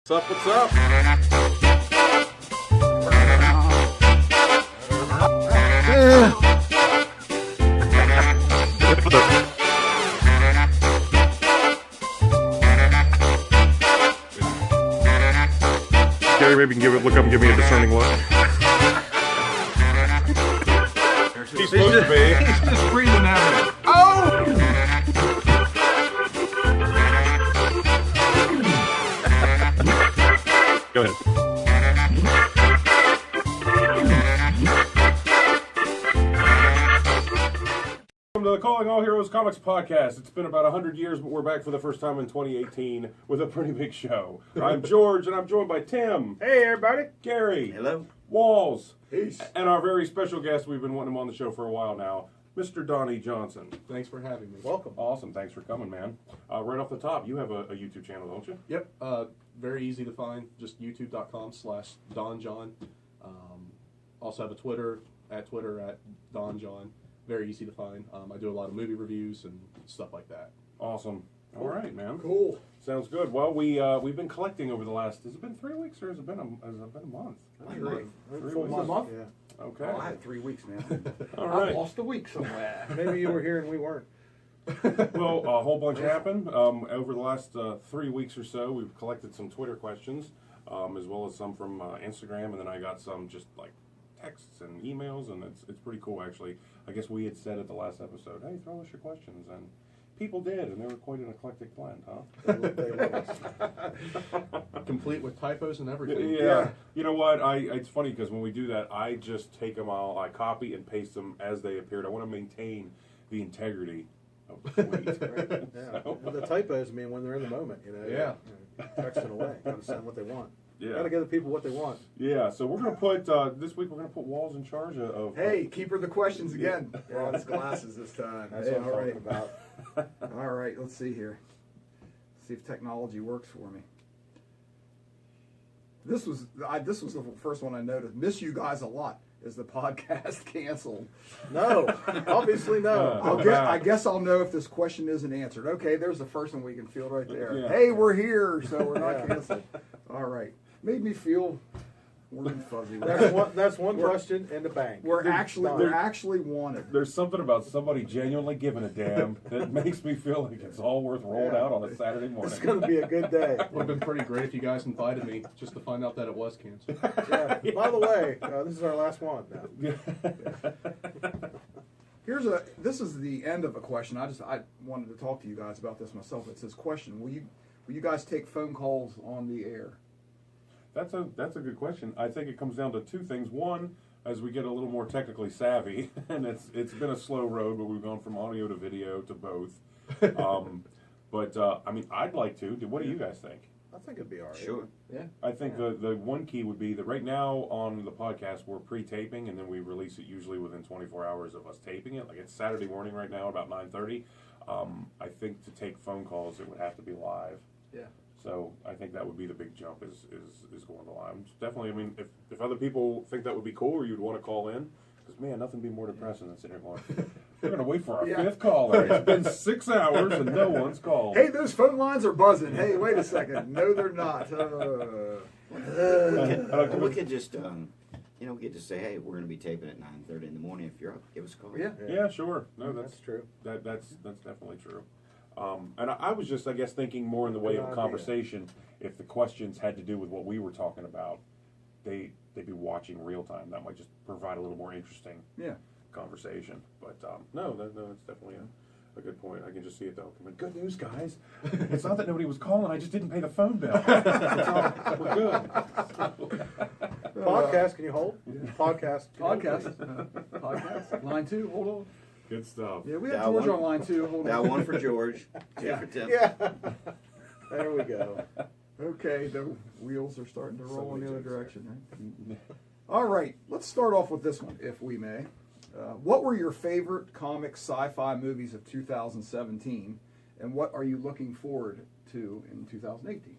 What's up? What's up? Gary, maybe you can look up and give me a discerning look. He's supposed to be. He's just breathing out. Oh! Go ahead. Welcome to the Calling All Heroes Comics podcast. It's been about 100 years, but we're back for the first time in 2018 with a pretty big show. I'm George, and I'm joined by Tim. Hey, everybody. Gary. Hello. Walls. Peace. And our very special guest, we've been wanting him on the show for a while now, Mr. Donnie Johnson. Thanks for having me. Welcome. Awesome. Thanks for coming, man. Right off the top, you have a YouTube channel, don't you? Yep. Very easy to find. Just youtube.com/DonJohn. Also have a Twitter at DonJohn. Very easy to find. I do a lot of movie reviews and stuff like that. Awesome. All right, man. Cool. Sounds good. Well, we've been collecting over the last. Has it been 3 weeks or has it been a month? Three. Full weeks. month? Yeah. Okay. Oh, I had 3 weeks, man. All I right. lost a week somewhere. Maybe you were here and we weren't. Well, a whole bunch happened over the last 3 weeks or so. We've collected some Twitter questions, as well as some from Instagram, and then I got some just like texts and emails, and it's pretty cool actually. I guess we had said at the last episode, hey, throw us your questions, and people did, and they were quite an eclectic blend, huh? They love us. Complete with typos and everything. Yeah. You know what? It's funny because when we do that, I just take them all, I copy and paste them as they appeared. I want to maintain the integrity of the tweet. Right. Yeah. So- And the typos mean when they're in the moment, you know. Yeah. Texting away. Gotta send what they want. Yeah. Gotta give the people what they want. Yeah, so we're going to put, this week we're going to put Walls in charge of... Hey, keep her the questions again. Brought his glasses this time. That's what I'm talking about. All right, let's see here. See if technology works for me. This was the first one I noticed. Miss you guys a lot. Is the podcast canceled? No. Obviously no. I guess I'll know if this question isn't answered. Okay, there's the first one we can field right there. Yeah. Hey, we're here, so we're not Yeah. canceled. All right. Made me feel warm and fuzzy. That's one question in the bank. We're actually wanted. There's something about somebody genuinely giving a damn that makes me feel like it's all worth rolled out on a Saturday morning. It's gonna be a good day. Would have been pretty great if you guys invited me just to find out that it was canceled. Yeah. By the way, this is our last one now. This is the end of a question. I wanted to talk to you guys about this myself. It says, question, will you guys take phone calls on the air? That's a good question. I think it comes down to two things. One, as we get a little more technically savvy, and it's been a slow road, but we've gone from audio to video to both. I mean, I'd like to. What do you guys think? I think it'd be all right. Sure. Yeah. I think the one key would be that right now on the podcast we're pre-taping and then we release it usually within 24 hours of us taping it. Like it's Saturday morning right now about 9:30. I think to take phone calls it would have to be live. Yeah. So I think that would be the big jump is going to live. Definitely. I mean, if other people think that would be cool or you'd want to call in, because man, nothing would be more depressing than sitting here going, we're going to wait for our fifth caller. It's been 6 hours and no one's called. Hey, those phone lines are buzzing. Hey, wait a second. No, they're not. We could just, we could just say, hey, we're going to be taping at 9:30 in the morning. If you're up, give us a call. Yeah, sure. No, That's true. That's definitely true. And I was just, I guess, thinking more in the way Good of a idea. conversation. If the questions had to do with what we were talking about, they'd be watching real time. That might just provide a little more interesting conversation. But no, it's definitely a good point. I can just see it though. Good news, guys. It's not that nobody was calling. I just didn't pay the phone bill. We're good. Podcast, can you hold? Podcast. Podcast. Line 2, hold on. Good stuff. Yeah, we have That George one. on line 2. Hold Now on. one for George, two for Tim. Yeah. There we go. Okay, the wheels are starting to roll in the other jokes direction. Right? All right, let's start off with this one, if we may. What were your favorite comic sci-fi movies of 2017, and what are you looking forward to in 2018?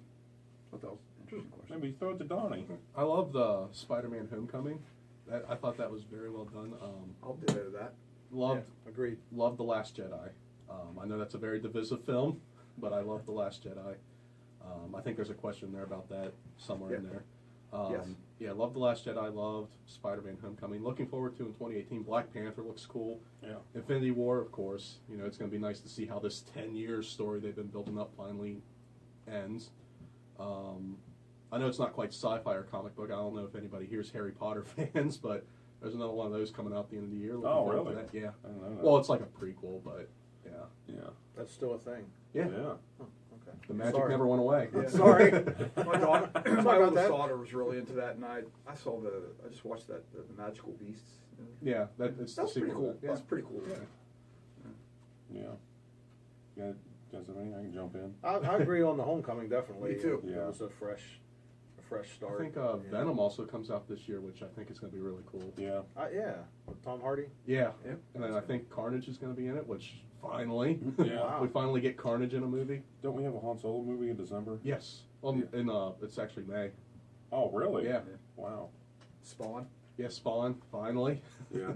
What that was an interesting question. Maybe throw it to Donnie. I love the Spider-Man Homecoming. I thought that was very well done. I'll ditto that. Loved Yeah, agreed. Loved The Last Jedi. I know that's a very divisive film, but I love The Last Jedi. I think there's a question there about that somewhere in there. Yes. Yeah, loved The Last Jedi, loved Spider-Man Homecoming. Looking forward to in 2018. Black Panther looks cool. Yeah. Infinity War, of course. You know, it's going to be nice to see how this 10 years story they've been building up finally ends. I know it's not quite sci-fi or comic book. I don't know if anybody here's Harry Potter fans, but there's another one of those coming out at the end of the year. Looking Oh, forward to really? that. Yeah. I don't know that. Well, it's like a prequel, but yeah. Yeah. That's still a thing. Yeah. Yeah. Okay. The magic Sorry. never went away. Yeah. Sorry. My daughter, my Sorry about oldest that. daughter was really into that, and I just watched that the Magical Beasts. Yeah, it's That's the pretty sequel. cool. Yeah. That's pretty cool. Yeah. Yeah. Yeah. Does it mean I can jump in? I agree on the Homecoming, definitely. Me too. It Yeah. was a fresh start. I think Yeah. Venom also comes out this year, which I think is going to be really cool. Yeah. Yeah, with Tom Hardy. Yeah. Yeah. And then I think Carnage is going to be in it, which finally, Yeah. Wow. we finally get Carnage in a movie. Don't we have a Han Solo movie in December? Yes. Well, it's actually May. Oh, really? Yeah. Wow. Spawn. Yeah, Spawn, finally. Yeah.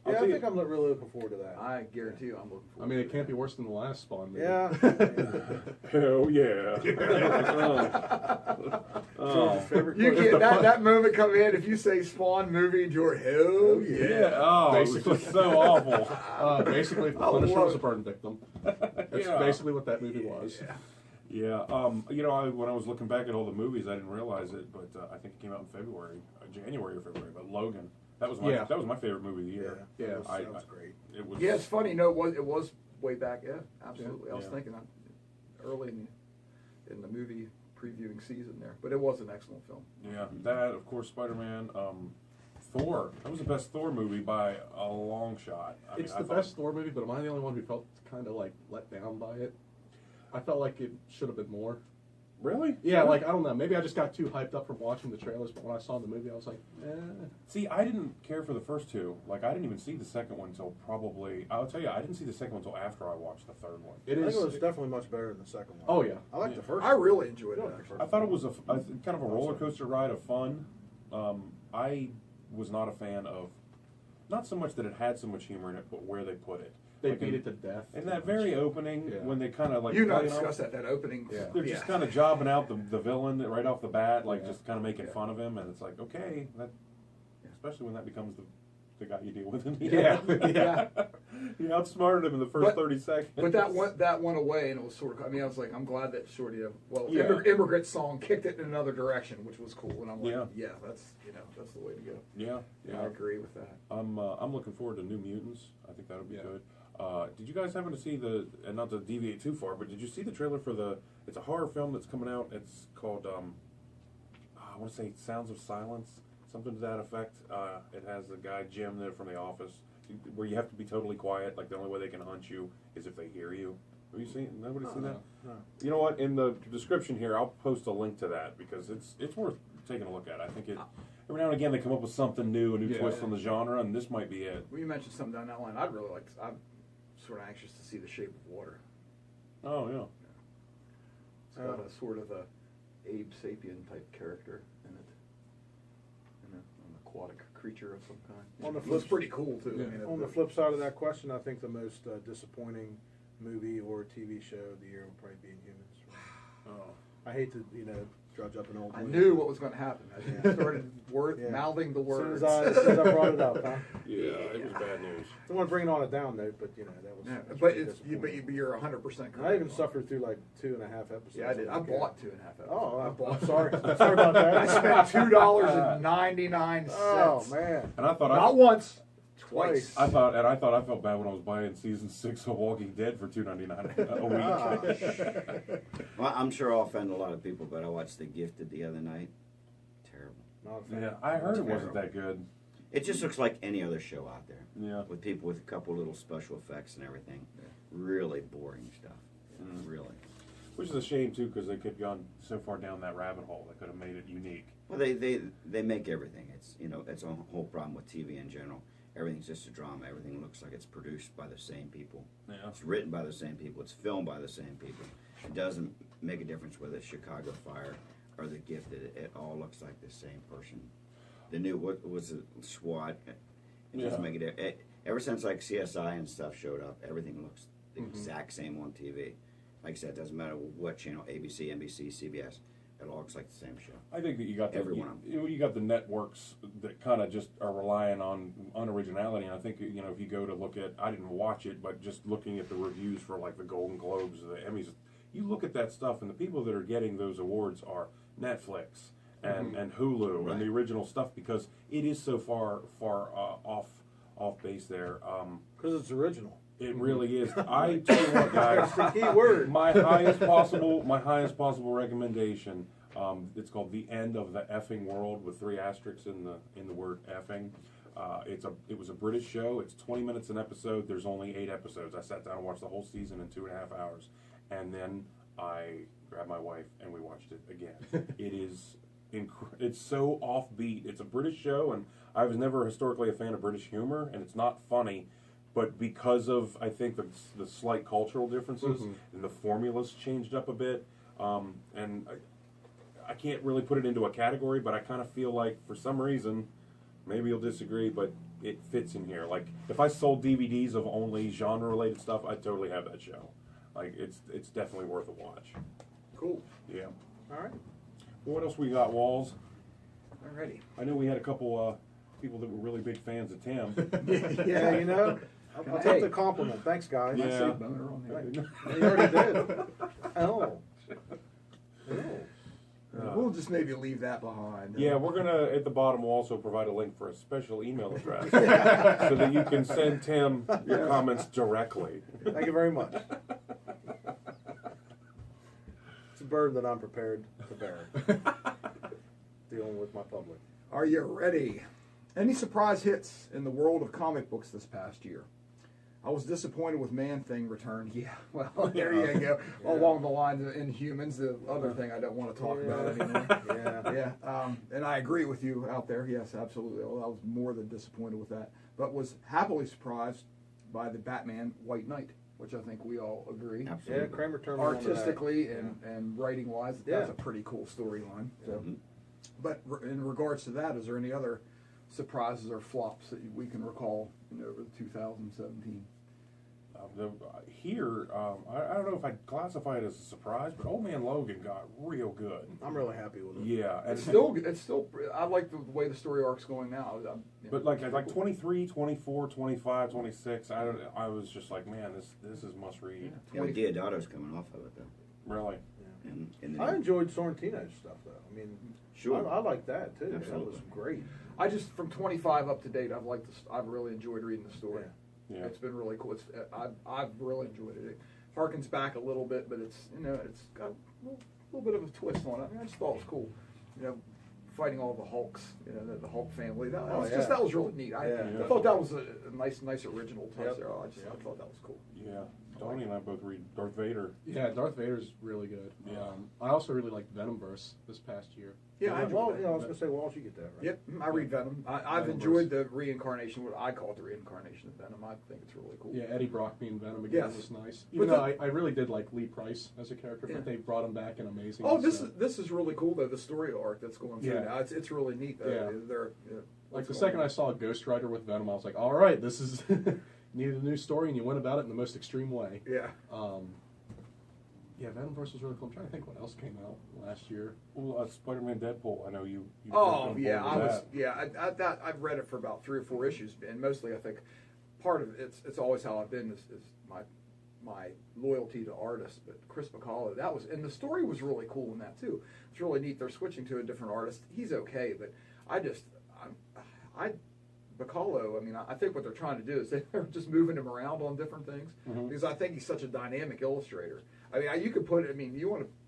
Yeah, I think I'm really looking forward to that. I guarantee you, I'm looking I forward. mean, to it can't be worse than the last Spawn movie. Yeah. Hell yeah. George's favorite You question. get that moment come in. If you say Spawn movie, George, hell yeah. Yeah. Oh, it was Basically. just so awful. Basically, if the I Punisher love was a it. burn victim. That's Yeah. basically what that movie was. Yeah. Yeah. When I was looking back at all the movies, I didn't realize it, but I think it came out in February, January or February. But Logan, that was my favorite movie of the year. Yeah. That was, I- that was great. It was. Yeah, it's funny. No, it was way back. Yeah, absolutely. I was Yeah. thinking early in the movie previewing season there, but it was an excellent film. Yeah. That, of course, Spider-Man. Thor. That was the best Thor movie by a long shot. It's I the thought- best Thor movie, but am I the only one who felt kind of like let down by it? I felt like it should have been more. Really? Yeah, like I don't know. Maybe I just got too hyped up from watching the trailers, but when I saw the movie, I was like, eh. See, I didn't care for the first two. Like, I didn't even see the second one until probably. I'll tell you, I didn't see the second one until after I watched the third one. It I is. think it was definitely much better than the second one. Oh, yeah. I like Yeah. the first I one. really enjoyed I it. like the first I thought it one. was kind of a roller coaster ride of fun. I was not a fan of, not so much that it had so much humor in it, but where they put it. They Like beat in, it to death. in that very opening, Yeah. when they kind of like You and I play it off, discussed that opening. Yeah. they're just kind of jobbing out the villain right off the bat, like Yeah. just kind of making Yeah. fun of him, and it's like, okay, that, especially when that becomes the guy you deal with in the Yeah. end. Yeah. You outsmarted him in the first But- 30 seconds. But that went away, and it was sort of. I mean, I was like, I'm glad that sort of. Well, Yeah. Immigrant Song kicked it in another direction, which was cool. And I'm like, Yeah. that's the way to go. Yeah, Yeah, I agree with that. I'm looking forward to New Mutants. I think that'll be Yeah. good. Did you guys happen to see and not to deviate too far, but did you see the trailer for it's a horror film that's coming out. It's called, I want to say Sounds of Silence, something to that effect. It has the guy Jim there from The Office, where you have to be totally quiet, like the only way they can hunt you is if they hear you. Have you seen, nobody seen that? No. You know what, in the description here, I'll post a link to that, because it's worth taking a look at. I think every now and again they come up with something new, a new Yeah. twist on the genre, and this might be it. Well, you mentioned something down that line. I'm sort of anxious to see The Shape of Water. Oh, yeah. It's got a sort of a Abe Sapien type character in it. An aquatic creature of some kind. On the It looks flip- pretty cool too. Yeah. I mean, On the flip side of that question, I think the most disappointing movie or TV show of the year will probably be Inhumans. Oh. I hate to, drudge up an old I movie. knew what was going to happen. I Yeah. started Yeah. mouthing the As soon words. as I brought it up, huh? Yeah, it was bad news. Don't want to bring it on a down note, but that was. Yeah, that's but really it's disappointing. you're 100% correct. I even suffered through like 2.5 episodes. Yeah, I did. I Okay. bought 2.5 episodes. Oh, I bought. sorry. Sorry about that. I spent $2.99. Oh man. And I thought Not once, twice. I thought I felt bad when I was buying season 6 of Walking Dead for $2.99 a week. Well, I'm sure I'll offend a lot of people, but I watched The Gifted the other night. Terrible. Not a fan. Yeah, I heard it wasn't that good. It just looks like any other show out there. Yeah. With people with a couple little special effects and everything. Really boring stuff. Really. Which is a shame too, because they could have gone so far down that rabbit hole. They could have made it unique. Well, they make everything. It's it's a whole problem with TV in general. Everything's just a drama. Everything looks like it's produced by the same people. Yeah. It's written by the same people. It's filmed by the same people. It doesn't make a difference whether it's Chicago Fire or The Gifted. It all looks like the same person. The new what was it, SWAT? It doesn't make it. Ever since like CSI and stuff showed up, everything looks the exact same on TV. like I said, it doesn't matter what channel, ABC, NBC, CBS, it all looks like the same show. I think that you got Every one of you got the networks that kind of just are relying on originality. And I think if you go to look at, I didn't watch it, but just looking at the reviews for like the Golden Globes, the Emmys, you look at that stuff, and the people that are getting those awards are Netflix and Hulu and the original stuff, because it is so far off base there. Because it's original. It really is. I tell you what, guys. That's the key word. My highest possible recommendation. It's called The End of the Effing World with 3 asterisks in the word effing. It was a British show. It's 20 minutes an episode. There's only 8 episodes. I sat down and watched the whole season in 2.5 hours, and then I grabbed my wife and we watched it again. It is it's so offbeat. It's a British show, and I was never historically a fan of British humor, and it's not funny. But because of, I think, the slight cultural differences, and the formula's changed up a bit, and I can't really put it into a category, but I kind of feel like, for some reason, maybe you'll disagree, but it fits in here. Like, if I sold DVDs of only genre-related stuff, I'd totally have that show. Like, it's definitely worth a watch. Cool. Yeah. All right. Well, what else we got, Walls? Alrighty. I know we had a couple people that were really big fans of Tim. Yeah, I'll take the compliment. Thanks, guys. Yeah. I say boner on there. You already did. Oh. We'll just maybe leave that behind. Yeah, we're gonna at the bottom. We'll also provide a link for a special email address so that you can send Tim your comments directly. Thank you very much. It's a burden that I'm prepared to bear. Dealing with my public. Are you ready? Any surprise hits in the world of comic books this past year? I was disappointed with Man-Thing return. Yeah, well, there you go. Yeah. Along the lines of Inhumans, the other thing I don't want to talk about anymore. Yeah. And I agree with you out there. Yes, absolutely. I was more than disappointed with that, but was happily surprised by the Batman White Knight, which I think we all agree. Absolutely. Yeah, Kramer turned me on to that. Artistically and writing wise, that's a pretty cool storyline. So, but in regards to that, is there any other surprises or flops that we can recall over 2017? I don't know if I'd classify it as a surprise, but Old Man Logan got real good. I'm really happy with it. Yeah, and It's still. I like the way the story arc's going now. But like 23, 24, 25, 26, I was just like, man, this is must read. Yeah, Deodato's coming off of it, though. Really? And I enjoyed Sorrentino's stuff, though. I mean, Sure. I like that, too. Absolutely. That was great. I just from 25 up to date, I've really enjoyed reading the story. Yeah. It's been really cool. I've really enjoyed it. It harkens back a little bit, but it's got a little bit of a twist on it. I just thought it was cool. Fighting all the Hulks, the Hulk family. That was really neat. I thought that was a nice original touch there. I thought that was cool. Yeah. Donnie and I both read Darth Vader. Yeah, Darth Vader's really good. Yeah. I also really liked Venomverse this past year. Yeah, I enjoyed that. I was going to say, Walsh, you get that, right? Yep, I read Venom. I've Venomverse. enjoyed the reincarnation, what I call it the reincarnation of Venom. I think it's really cool. Yeah, Eddie Brock being Venom again Yes. was nice. But Even though I really did like Lee Price as a character, Yeah. but they brought him back in Amazing. Oh, so. this is really cool though. The story arc that's going through now, it's really neat. Yeah. Like Like the second I saw Ghost Rider with Venom, I was like, all right, this is needed a new story, and you went about it in the most extreme way. Yeah. Yeah, Venomverse was really cool. I'm trying to think what else came out last year. Well, Spider-Man Deadpool. I know you. Oh yeah, I've read it for about 3 or 4 issues, and mostly I think part of it's always how I've been is my loyalty to artists. But Chris Bacalo, and the story was really cool in that too. It's really neat. They're switching to a different artist. He's okay, but Bacalo, I mean, I think what they're trying to do is they're just moving him around on different things because I think he's such a dynamic illustrator. I mean, you could put it. I mean,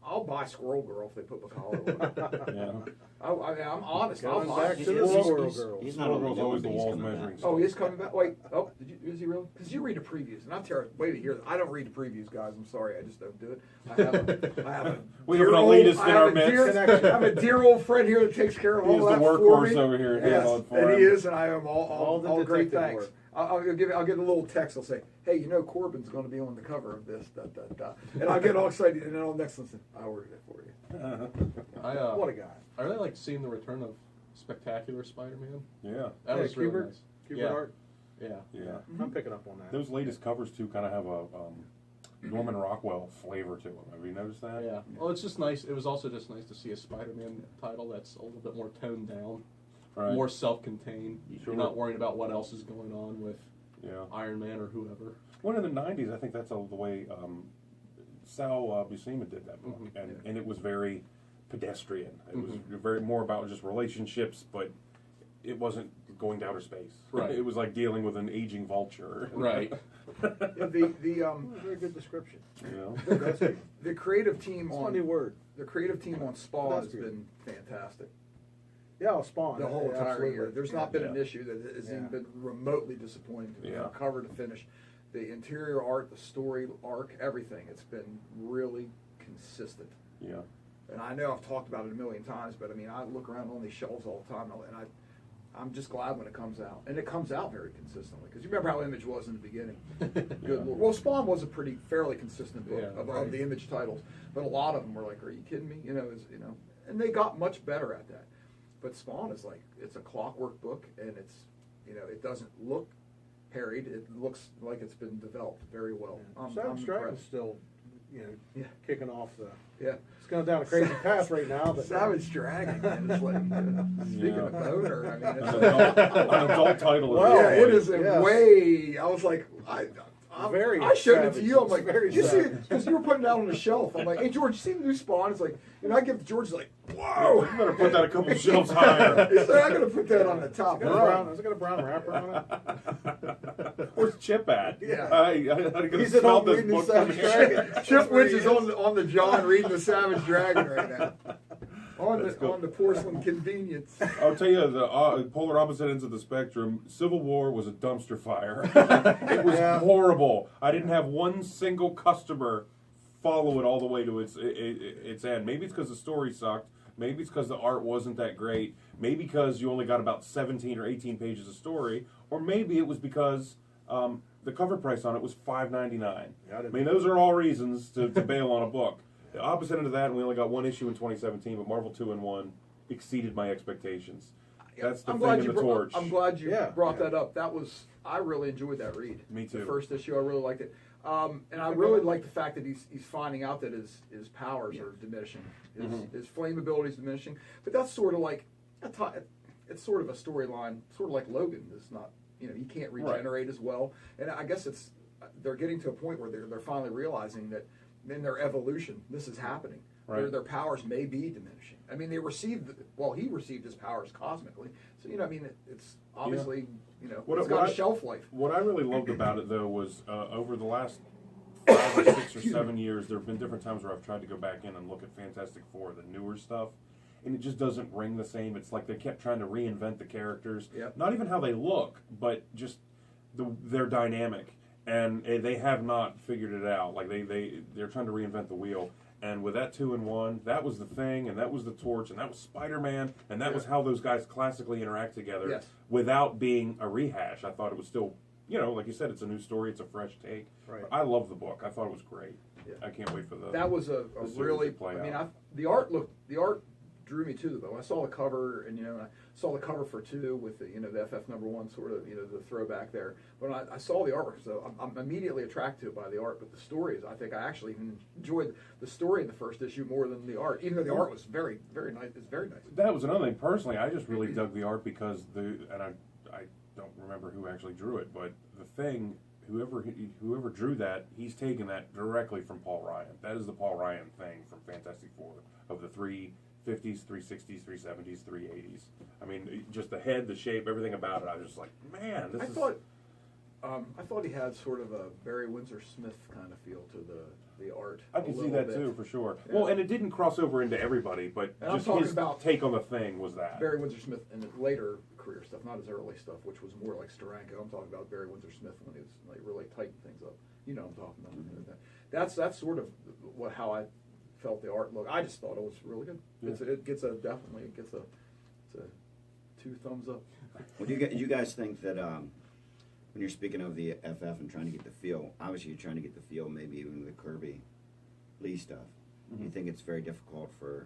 I'll buy Squirrel Girl if they put Bacalo on it. Yeah. I'm honest. Going I'll buy back it. to the Squirrel Girl. He's not Squirrel on Girl's always the he's walls coming measuring back. Oh, he is coming back. Wait. Oh, is he really? Because you read the previews, and I'm terrible. Wait to hear. I don't read the previews, guys. I'm sorry. I just don't do it. I have a We have an elitist in our midst. I have a dear old friend here that takes care of He's all the that for workhorse me. over here. Yes, handling for and him. he is, and I am All all the great detective thanks. work. I'll get a little text. I'll say, hey, Corbin's going to be on the cover of this, and I'll get all excited, and then I'll next listen. I ordered it for you. What a guy. I really liked seeing the return of Spectacular Spider-Man. Yeah. That was really nice. Kubert Yeah. art. Yeah. Yeah. I'm picking up on that. Those latest covers too kind of have Norman Rockwell flavor to him. Have you noticed that? Yeah. Well, it's just nice. It was also just nice to see a Spider-Man title that's a little bit more toned down, Right. more self-contained. Sure. You're not worrying about what else is going on with Yeah. Iron Man or whoever. Well, in the '90s, I think that's the way Sal Buscema did that book, and it was very pedestrian. It was very more about just relationships, but it wasn't going to outer space. Right. It was like dealing with an aging vulture. Right. Yeah, Very good description. You know? the creative team It's my on new word. the creative team on Spawn has Pedestrian. been fantastic. Yeah, I'll Spawn. The whole Yeah, entire absolutely. year. There's not been an Yeah. issue that has even Yeah. been remotely disappointing to me Yeah. from cover to finish. The interior art, the story arc, everything. It's been really consistent. Yeah. And I know I've talked about it a million times, but I mean, I look around on these shelves all the time, and I'm just glad when it comes out. And it comes out very consistently. Because you remember how Image was in the beginning. Good Lord. Well, Spawn was a fairly consistent book Yeah, of right. the Image titles. But a lot of them were like, are you kidding me? And they got much better at that. But Spawn is like, it's a clockwork book, and it doesn't look harried. It looks like it's been developed very well. I'm Savage Dragon's impressed. still, Yeah. kicking off the. Yeah. It's going down a crazy path right now. But Savage Dragon, man, it's like, speaking of boner, I mean, it's An like, adult title. Well, yeah, it is a yes. way. I was like, Very I showed it to savage. you. I'm like, It's very you see, savage. because you were putting it out on the shelf. I'm like, hey George, you see the new Spawn? It's like, I give it to George. He's like, Oh, whoa. you better put that a couple shelves higher. He said, I'm gonna put that on the top. Has it got a brown wrapper on it? Where's Chip at? Yeah. I gotta He's at smell home this reading the book from Savage here. Dragon. Chip Witch is on the John reading the Savage Dragon right now. That's cool. On the porcelain convenience. I'll tell you, the polar opposite ends of the spectrum. Civil War was a dumpster fire. It was Yeah. horrible. I didn't have one single customer follow it all the way to its end. Maybe it's because the story sucked. Maybe it's because the art wasn't that great. Maybe because you only got about 17 or 18 pages of story. Or maybe it was because the cover price on it was $5.99. Yeah, I I didn't- mean, those are all reasons to bail on a book. The opposite end of that, and we only got one issue in 2017, but Marvel 2-in-1 exceeded my expectations. That's the I'm thing glad in you the torch. I'm glad you Yeah. brought that up. I really enjoyed that read. Me too. The first issue, I really liked it. And I really like the fact that he's finding out that his powers are diminishing. His flame ability is diminishing. But that's sort of like, it's sort of a storyline, sort of like Logan. It's not, he can't regenerate as well. And I guess they're getting to a point where they're finally realizing that in their evolution, this is happening. Right. Their powers may be diminishing. I mean, he received his powers cosmically. So, it's obviously, it's got a shelf life. What I really loved about it, though, was over the last 5 or 6 or 7 years, there have been different times where I've tried to go back in and look at Fantastic Four, the newer stuff, and it just doesn't ring the same. It's like they kept trying to reinvent the characters. Yep. Not even how they look, but just their dynamic. And they have not figured it out. Like they're trying to reinvent the wheel. And with that 2-in-1, that was the Thing, and that was the Torch, and that was Spider-Man, and that was how those guys classically interact together. Yes. Without being a rehash. I thought it was still, like you said, it's a new story, it's a fresh take. Right. But I love the book. I thought it was great. Yeah. I can't wait for the. That was a series really. to play I mean, out. the art drew me to the book. I saw the cover, and I saw the cover for 2 with the the FF #1 sort of the throwback there. When I saw the artwork, so I'm immediately attracted by the art. But the stories, I think I actually even enjoyed the story in the first issue more than the art, even though the art was very, very nice. It's very nice. That was another thing. Personally, I just really dug the art because I don't remember who actually drew it, but the Thing, whoever drew that, he's taken that directly from Paul Ryan. That is the Paul Ryan Thing from Fantastic Four of the 350s, 360s, 370s, 380s. I mean, just the head, the shape, everything about it. I was just like, man, this is. I thought he had sort of a Barry Windsor Smith kind of feel to the art. I can see that too, for sure. Yeah. Well, and it didn't cross over into everybody, but And I'm just talking his about take on the Thing was that. Barry Windsor Smith and his later career stuff, not his early stuff, which was more like Steranko. I'm talking about Barry Windsor Smith when he was like really tighten things up. You know what I'm talking about. That's sort of how I felt the art look. I just thought it was really good. Yeah. It gets a 2 thumbs up. Well, do you guys think that when you're speaking of the FF and trying to get the feel, obviously you're trying to get the feel, maybe even the Kirby Lee stuff. Mm-hmm. Do you think it's very difficult for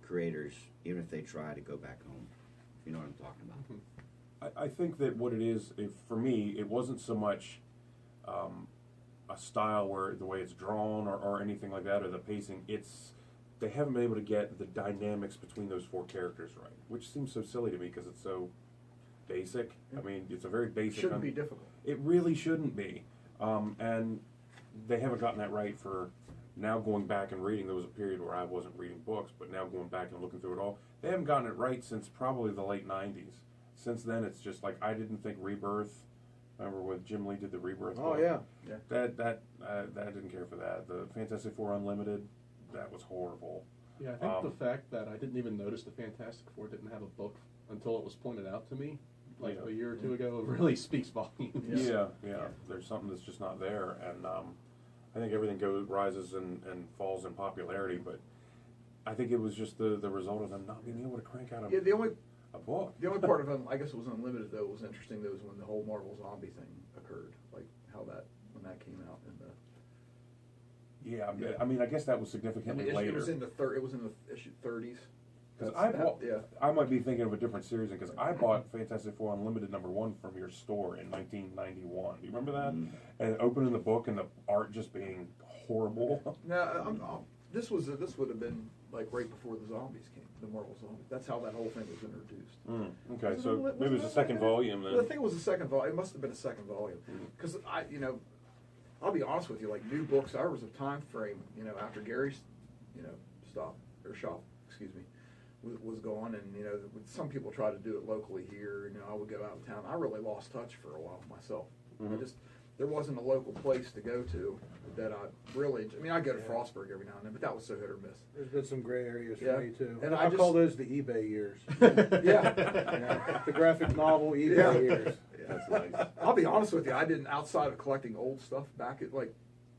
creators, even if they try, to go back home? If you know what I'm talking about. I think that what it is, for me, it wasn't so much a style where the way it's drawn or anything like that, or the pacing, they haven't been able to get the dynamics between those four characters right, which seems so silly to me because it's so basic. I mean, it's a very basic. Shouldn't be difficult. It really shouldn't be, and they haven't gotten that right for. Now going back and reading, there was a period where I wasn't reading books, but now going back and looking through it all, they haven't gotten it right since probably the late '90s. Since then, it's just like I didn't think Rebirth. Remember when Jim Lee did the Rebirth? Oh book? yeah. That I didn't care for that. The Fantastic Four Unlimited, that was horrible. Yeah, I think the fact that I didn't even notice the Fantastic Four didn't have a book until it was pointed out to me, like a year or two ago, really speaks volumes. Yeah. There's something that's just not there, and I think everything rises and falls in popularity, but I think it was just the result of them not being able to crank out a book. The only part of I guess it was Unlimited though, was interesting though, was when the whole Marvel Zombie thing occurred, like when that came out in the. Yeah, I mean, I guess that was significantly later. It was in the issue 30s. Because I might be thinking of a different series, because I bought Fantastic Four Unlimited #1 from your store in 1991. Do you remember that? Mm. And opening the book and the art just being horrible. No, this would have been like right before the zombies came, the Marvel Zombies. That's how that whole thing was introduced. Okay, so maybe it was a second volume then. I think it was a second volume. It must have been a second volume, because I'll be honest with you, like new books, there was a time frame, after Gary's, shop, excuse me, was gone, and some people try to do it locally here. I would go out of town. I really lost touch for a while myself. There wasn't a local place to go to that I really. I go to Frostburg every now and then, but that was so hit or miss. There's been some gray areas for me too. And I call those the eBay years. The graphic novel eBay years. That's nice. I'll be honest with you. I didn't, outside of collecting old stuff back at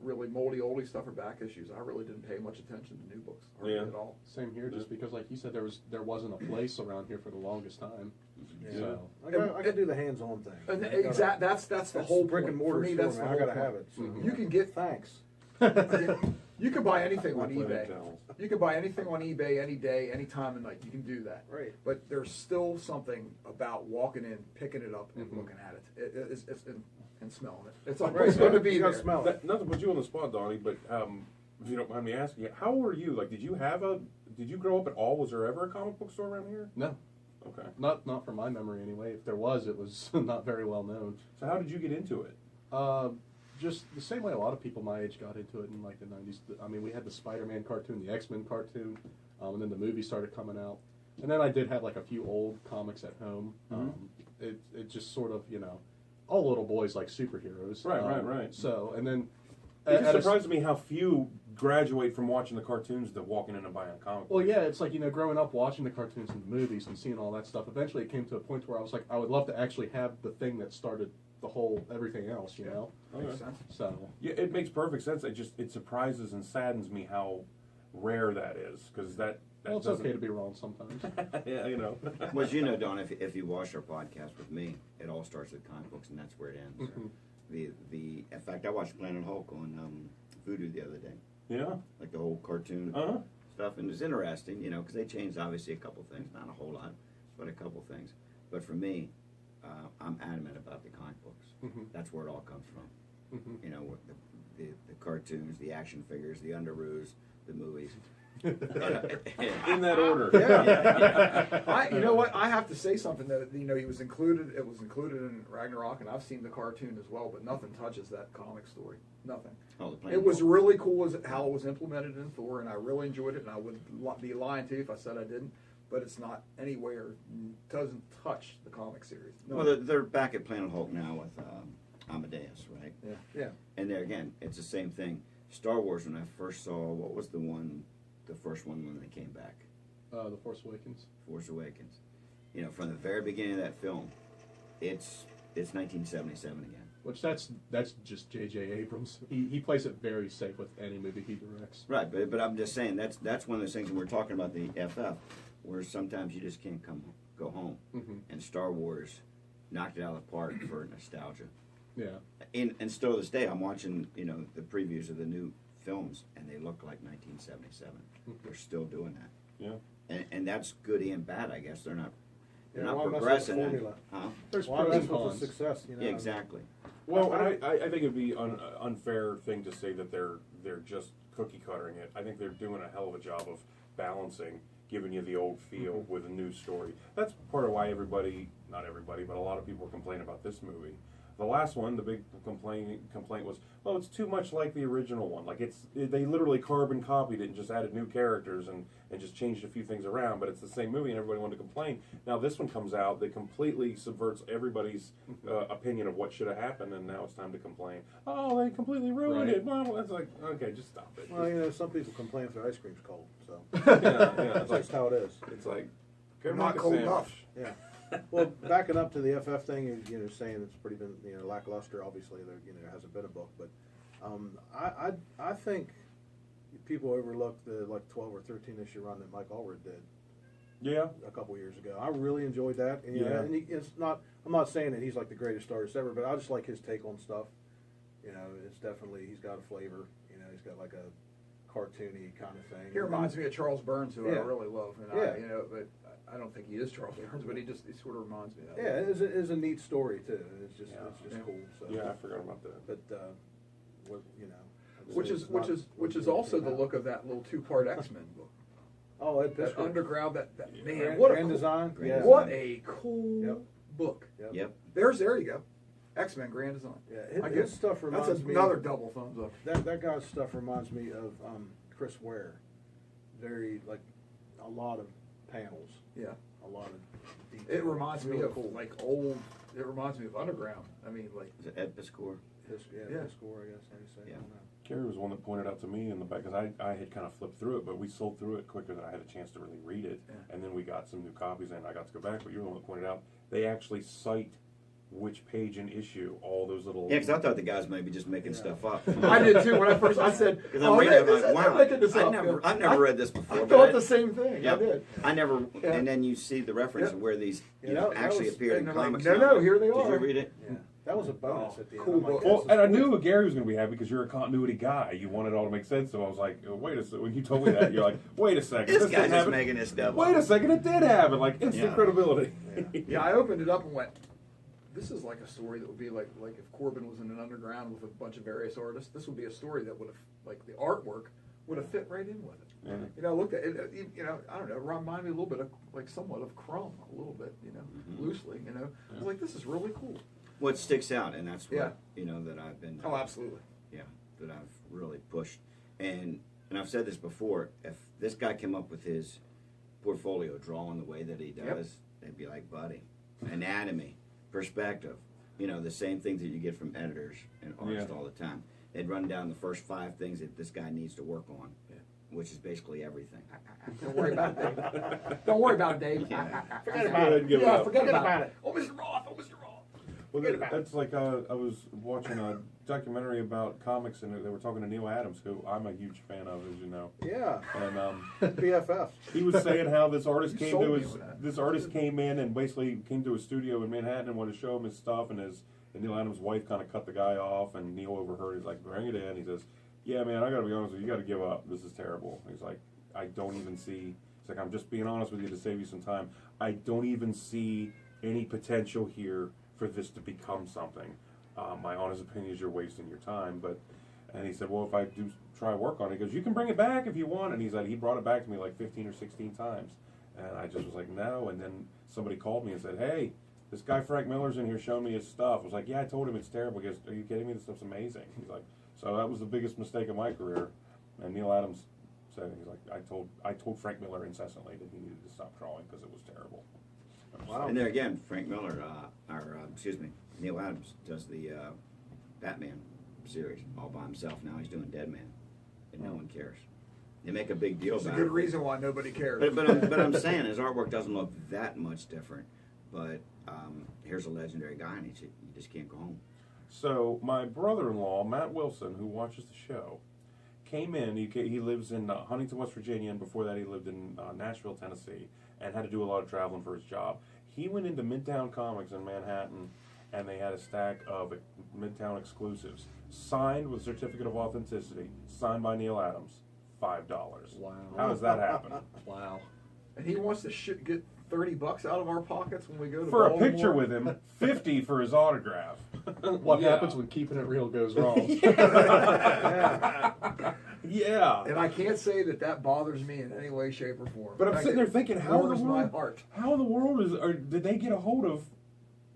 really moldy oldie stuff or back issues, I really didn't pay much attention to new books hardly at all. Same here, just because, like you said, there wasn't a place around here for the longest time. Yeah. So I got to do the hands-on thing. And exactly, that's the whole brick point. and mortar For me, store, that's the man. whole I got to point. have it. So. You can get Thanks. you can buy anything on We're playing eBay. towels. You can buy anything on eBay any day, any time of night. You can do that. Right. But there's still something about walking in, picking it up, and looking at it. It's and smelling it. It's always going to be You there. got to smell it. Not to put you on the spot, Donnie, but if you don't mind me asking, how old were you? Like, did you grow up at all? Was there ever a comic book store around here? no, Okay. not from my memory anyway. If there was, it was not very well known. So how did you get into it? Just the same way a lot of people my age got into it in like the 90s. I mean, we had the Spider-Man cartoon, the X-Men cartoon, and then the movies started coming out. And then I did have like a few old comics at home. It just sort of, all little boys like superheroes. Right. So, and then It just surprises me how few graduate from watching the cartoons to walking in and buying a comic book. Well, yeah, it's like, growing up watching the cartoons and the movies and seeing all that stuff, eventually it came to a point where I was like, I would love to actually have the thing that started the whole everything else, know? Makes sense. So, Yeah, it makes perfect sense. It surprises and saddens me how rare that is, because that well, it's okay to be wrong sometimes. Yeah, Well, Don, if you watch our podcast with me, it all starts with comic books, and that's where it ends. In fact, I watched Planet Hulk on Vudu the other day. Yeah. Like the whole cartoon stuff, and it's interesting, because they changed obviously a couple things, not a whole lot, but a couple things. But for me, I'm adamant about the comic books. That's where it all comes from. The cartoons, the action figures, the Underoos, the movies. In that order. Yeah. You know what? I have to say something that he was included. It was included in Ragnarok, and I've seen the cartoon as well. But nothing touches that comic story. Nothing. Oh, the Planet It was Hulk. really cool how it was implemented in Thor, and I really enjoyed it. And I would be lying to you if I said I didn't. But it's not anywhere. Doesn't touch the comic series. No. Well, they're back at Planet Hulk now with Amadeus, right? Yeah. And there again, it's the same thing. Star Wars, when I first saw, what was the first one when they came back? The Force Awakens. Force Awakens. From the very beginning of that film, it's 1977 again. Which that's just J.J. Abrams. He plays it very safe with any movie he directs. Right, but I'm just saying that's one of those things when we're talking about the FF, where sometimes you just can't go home. And Star Wars knocked it out of the park for nostalgia. Yeah. And still to this day, I'm watching the previews of the new films, and they look like 1977. They're still doing that. Yeah. And that's good and bad, I guess. They're not Why mess with the progressing. formula? Huh? There's Why pros mess and with the cons. success? Yeah, exactly. Well, I think it'd be unfair thing to say that they're just cookie cuttering it. I think they're doing a hell of a job of balancing, giving you the old feel with a new story. That's part of why not everybody, but a lot of people complain about this movie. The last one, the big complaint was, well, it's too much like the original one. Like they literally carbon copied it and just added new characters and just changed a few things around, but it's the same movie and everybody wanted to complain. Now this one comes out that completely subverts everybody's opinion of what should have happened, and now it's time to complain. Oh, they completely ruined it. Well, it's like, okay, just stop it. Well, some people complain if their ice cream's cold, so yeah, it's that's how it is. It's like, not cold enough. Yeah. Well, backing up to the FF thing, saying it's pretty been lackluster. Obviously, there hasn't been a book, but I think people overlook the 12 or 13 issue run that Mike Allred did. Yeah. A couple years ago, I really enjoyed that. And, and it's not. I'm not saying that he's like the greatest artist ever, but I just like his take on stuff. It's definitely he's got a flavor. He's got like a cartoony kind of thing. He reminds me of Charles Burns, who I Yeah. really love. And Yeah. but I don't think he is Charles Burns, but he sort of reminds me of that. Yeah, it is a neat story too. It's just cool. So. Yeah, I forgot about that. But what I'd Which say is it's which not is which what is you also the think look of that little 2-part X-Men book. Oh, Ed That Piskor. underground, that man, Grand, what a Grand cool, Design. Grand Yeah. Design. what a cool Yep. book. Yep. There you go. X-Men Grand Design. Yeah, I his get- stuff That's reminds me. another double thumbs up. That guy's stuff reminds me of Chris Ware. Very like a lot of panels, Yeah. a lot of detail. It reminds me Really of cool. like old. It reminds me of Underground. I mean, like Is it Ed Piskor? His, Yeah. his score, I guess. How you say? Yeah. I don't know. Gary was one that pointed out to me in the back, because I had kind of flipped through it, but we sold through it quicker than I had a chance to really read it. Yeah. And then we got some new copies and I got to go back, but you're the one that pointed out, they actually cite which page and issue all those little... Yeah, because I thought the guys may be just making stuff up. I did too. When I said, Because I'm reading it, I'm like, wow, making this up. I've never read this before. I but thought the same thing. Yep. I did. I never, Yeah. and then you see the reference Yeah. of where these Yeah, that actually was- appeared in and they're like, comics. no, now. no, here they Did are. you read it? Yeah, that was a bonus at the end. cool I'm like, book. this Well, is and I cool. knew Gary was going to be happy because you're a continuity guy. You want it all to make sense. So I was like, wait a second. When you told me that, you're like, wait a second. This didn't guy's just happen. making this stuff Wait up. a second, it did happen. Like instant Yeah. credibility. Yeah, I opened it up and went, this is like a story that would be like if Corbin was in an underground with a bunch of various artists, this would be a story that would have, like the artwork would have fit right in with it. Yeah. I looked at it, I don't know, it reminded me a little bit of, like somewhat of Crumb, a little bit, loosely, I was like, this is really cool. What sticks out, and that's what, Yeah. that I've been... Oh, absolutely. Yeah, that I've really pushed. And I've said this before, if this guy came up with his portfolio drawing the way that he does, they'd be like, buddy, anatomy, perspective, the same things that you get from editors and artists all the time. They'd run down the first 5 things that this guy needs to work on, which is basically everything. Don't worry about it, Dave. Don't worry about it, Dave. Yeah. Forget about it. Give it up. Forget about it. Oh, Mr. Roth. Oh, Mr. Roth. Well, that's like I was watching a documentary about comics, and they were talking to Neil Adams, who I'm a huge fan of, as you know. Yeah, And BFFs. he was saying how this artist You came sold to me his on that. this artist came in and basically came to his studio in Manhattan and wanted to show him his stuff, and Neil Adams' wife kind of cut the guy off, and Neil overheard. He's like, "Bring it in." He says, "Yeah, man, I got to be honest with you. You got to give up. This is terrible." He's like, "I don't even see." He's like, "I'm just being honest with you to save you some time. I don't even see any potential here for this to become something. My honest opinion is you're wasting your time." And he said, "Well, if I do try work on it," he goes, "You can bring it back if you want." And he said he brought it back to me like 15 or 16 times, and I just was like, "No." And then somebody called me and said, "Hey, this guy Frank Miller's in here showing me his stuff." I was like, "Yeah, I told him it's terrible." He goes, "Are you kidding me? This stuff's amazing." He's like, "So that was the biggest mistake of my career." And Neil Adams said, he's like, I told Frank Miller incessantly that he needed to stop drawing because it was terrible." Wow. And there again, Frank Miller, Neil Adams does the Batman series all by himself. Now he's doing Dead Man, and no one cares. They make a big deal There's a about good it. reason why nobody cares. But I'm saying his artwork doesn't look that much different. But here's a legendary guy, and you just can't go home. So my brother-in-law, Matt Wilson, who watches the show, came in. He lives in Huntington, West Virginia, and before that he lived in Nashville, Tennessee, and had to do a lot of traveling for his job. He went into Midtown Comics in Manhattan, and they had a stack of Midtown exclusives, signed with certificate of authenticity, signed by Neil Adams, $5. Wow. How does that happen? Wow. And he wants to get $30 out of our pockets when we go to For a Baltimore. picture with him, $50 for his autograph. What Yeah. happens when keeping it real goes wrong? Yeah. And I can't say that bothers me in any way, shape, or form. But I'm In fact, sitting there it thinking, how in warms the my world? heart. How in the world did they get a hold of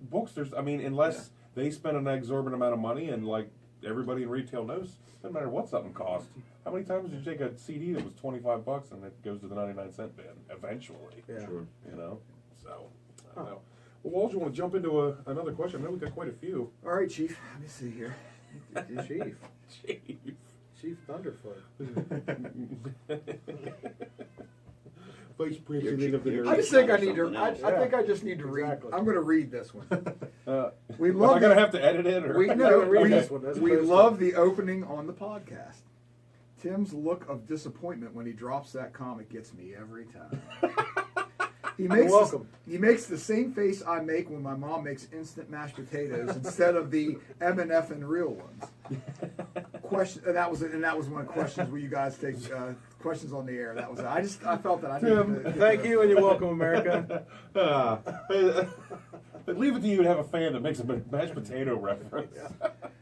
books? Unless they spend an exorbitant amount of money, and like everybody in retail knows, doesn't matter what something costs. How many times did you take a CD that was $25 and it goes to the 99-cent bin eventually? Yeah. Sure. You know. So I don't know. Well, Walsh, you want to jump into another question? I know we got quite a few. All right, Chief. Let me see here. Chief. Chief. Chief Thunderfoot. Vice President of the You're I just think I need to. Something I else. think I just need to Exactly. read. I'm going to read this one. We Am love I going to the- have to edit it? Or? We know. read We, this one. That's we first love one. the opening on the podcast. Tim's look of disappointment when he drops that comic gets me every time. You're welcome. He makes the same face I make when my mom makes instant mashed potatoes instead of the M&F and real ones. Question, and that was one of the questions where you guys take questions on the air. That was I felt that I needed to. Thank you, and you're welcome, America. Leave it to you to have a fan that makes a mashed potato reference.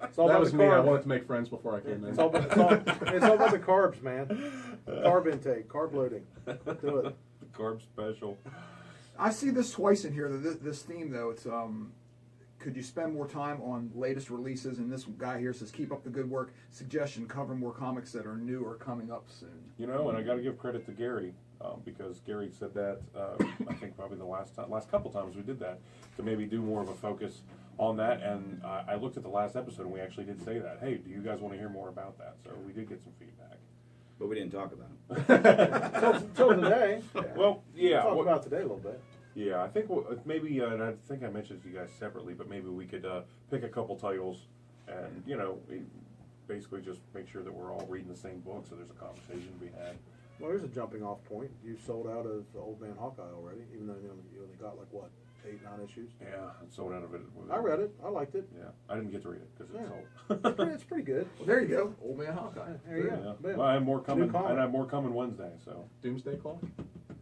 It's all That about was the me. I carbs. wanted to make friends before I came in. It's all about the carbs, man. Carb intake, carb loading. Do it. The carb special. I see this twice in here. This theme though, it's could you spend more time on latest releases? And this guy here says, keep up the good work. Suggestion: cover more comics that are new or coming up soon. You know, and I got to give credit to Gary because Gary said that I think probably the last couple times we did that to maybe do more of a focus on that. And I looked at the last episode and we actually did say that. Hey, do you guys want to hear more about that? So we did get some feedback. But we didn't talk about it. Till today. Well, yeah. Talk what- about today a little bit. Yeah, I think maybe, and I think I mentioned to you guys separately, but maybe we could pick a couple titles and, basically just make sure that we're all reading the same book so there's a conversation to be had. Well, there's a jumping off point. You sold out of Old Man Hawkeye already, even though you only got like, what, 8, 9 issues? Yeah, I sold out of it. I read it. I liked it. Yeah, I didn't get to read it because it's Yeah. sold. It's pretty good. Well, there you go, Old Man Hawkeye. There you Yeah. go. Well, I have more coming, comic. and I have more coming Wednesday. So Doomsday Clock?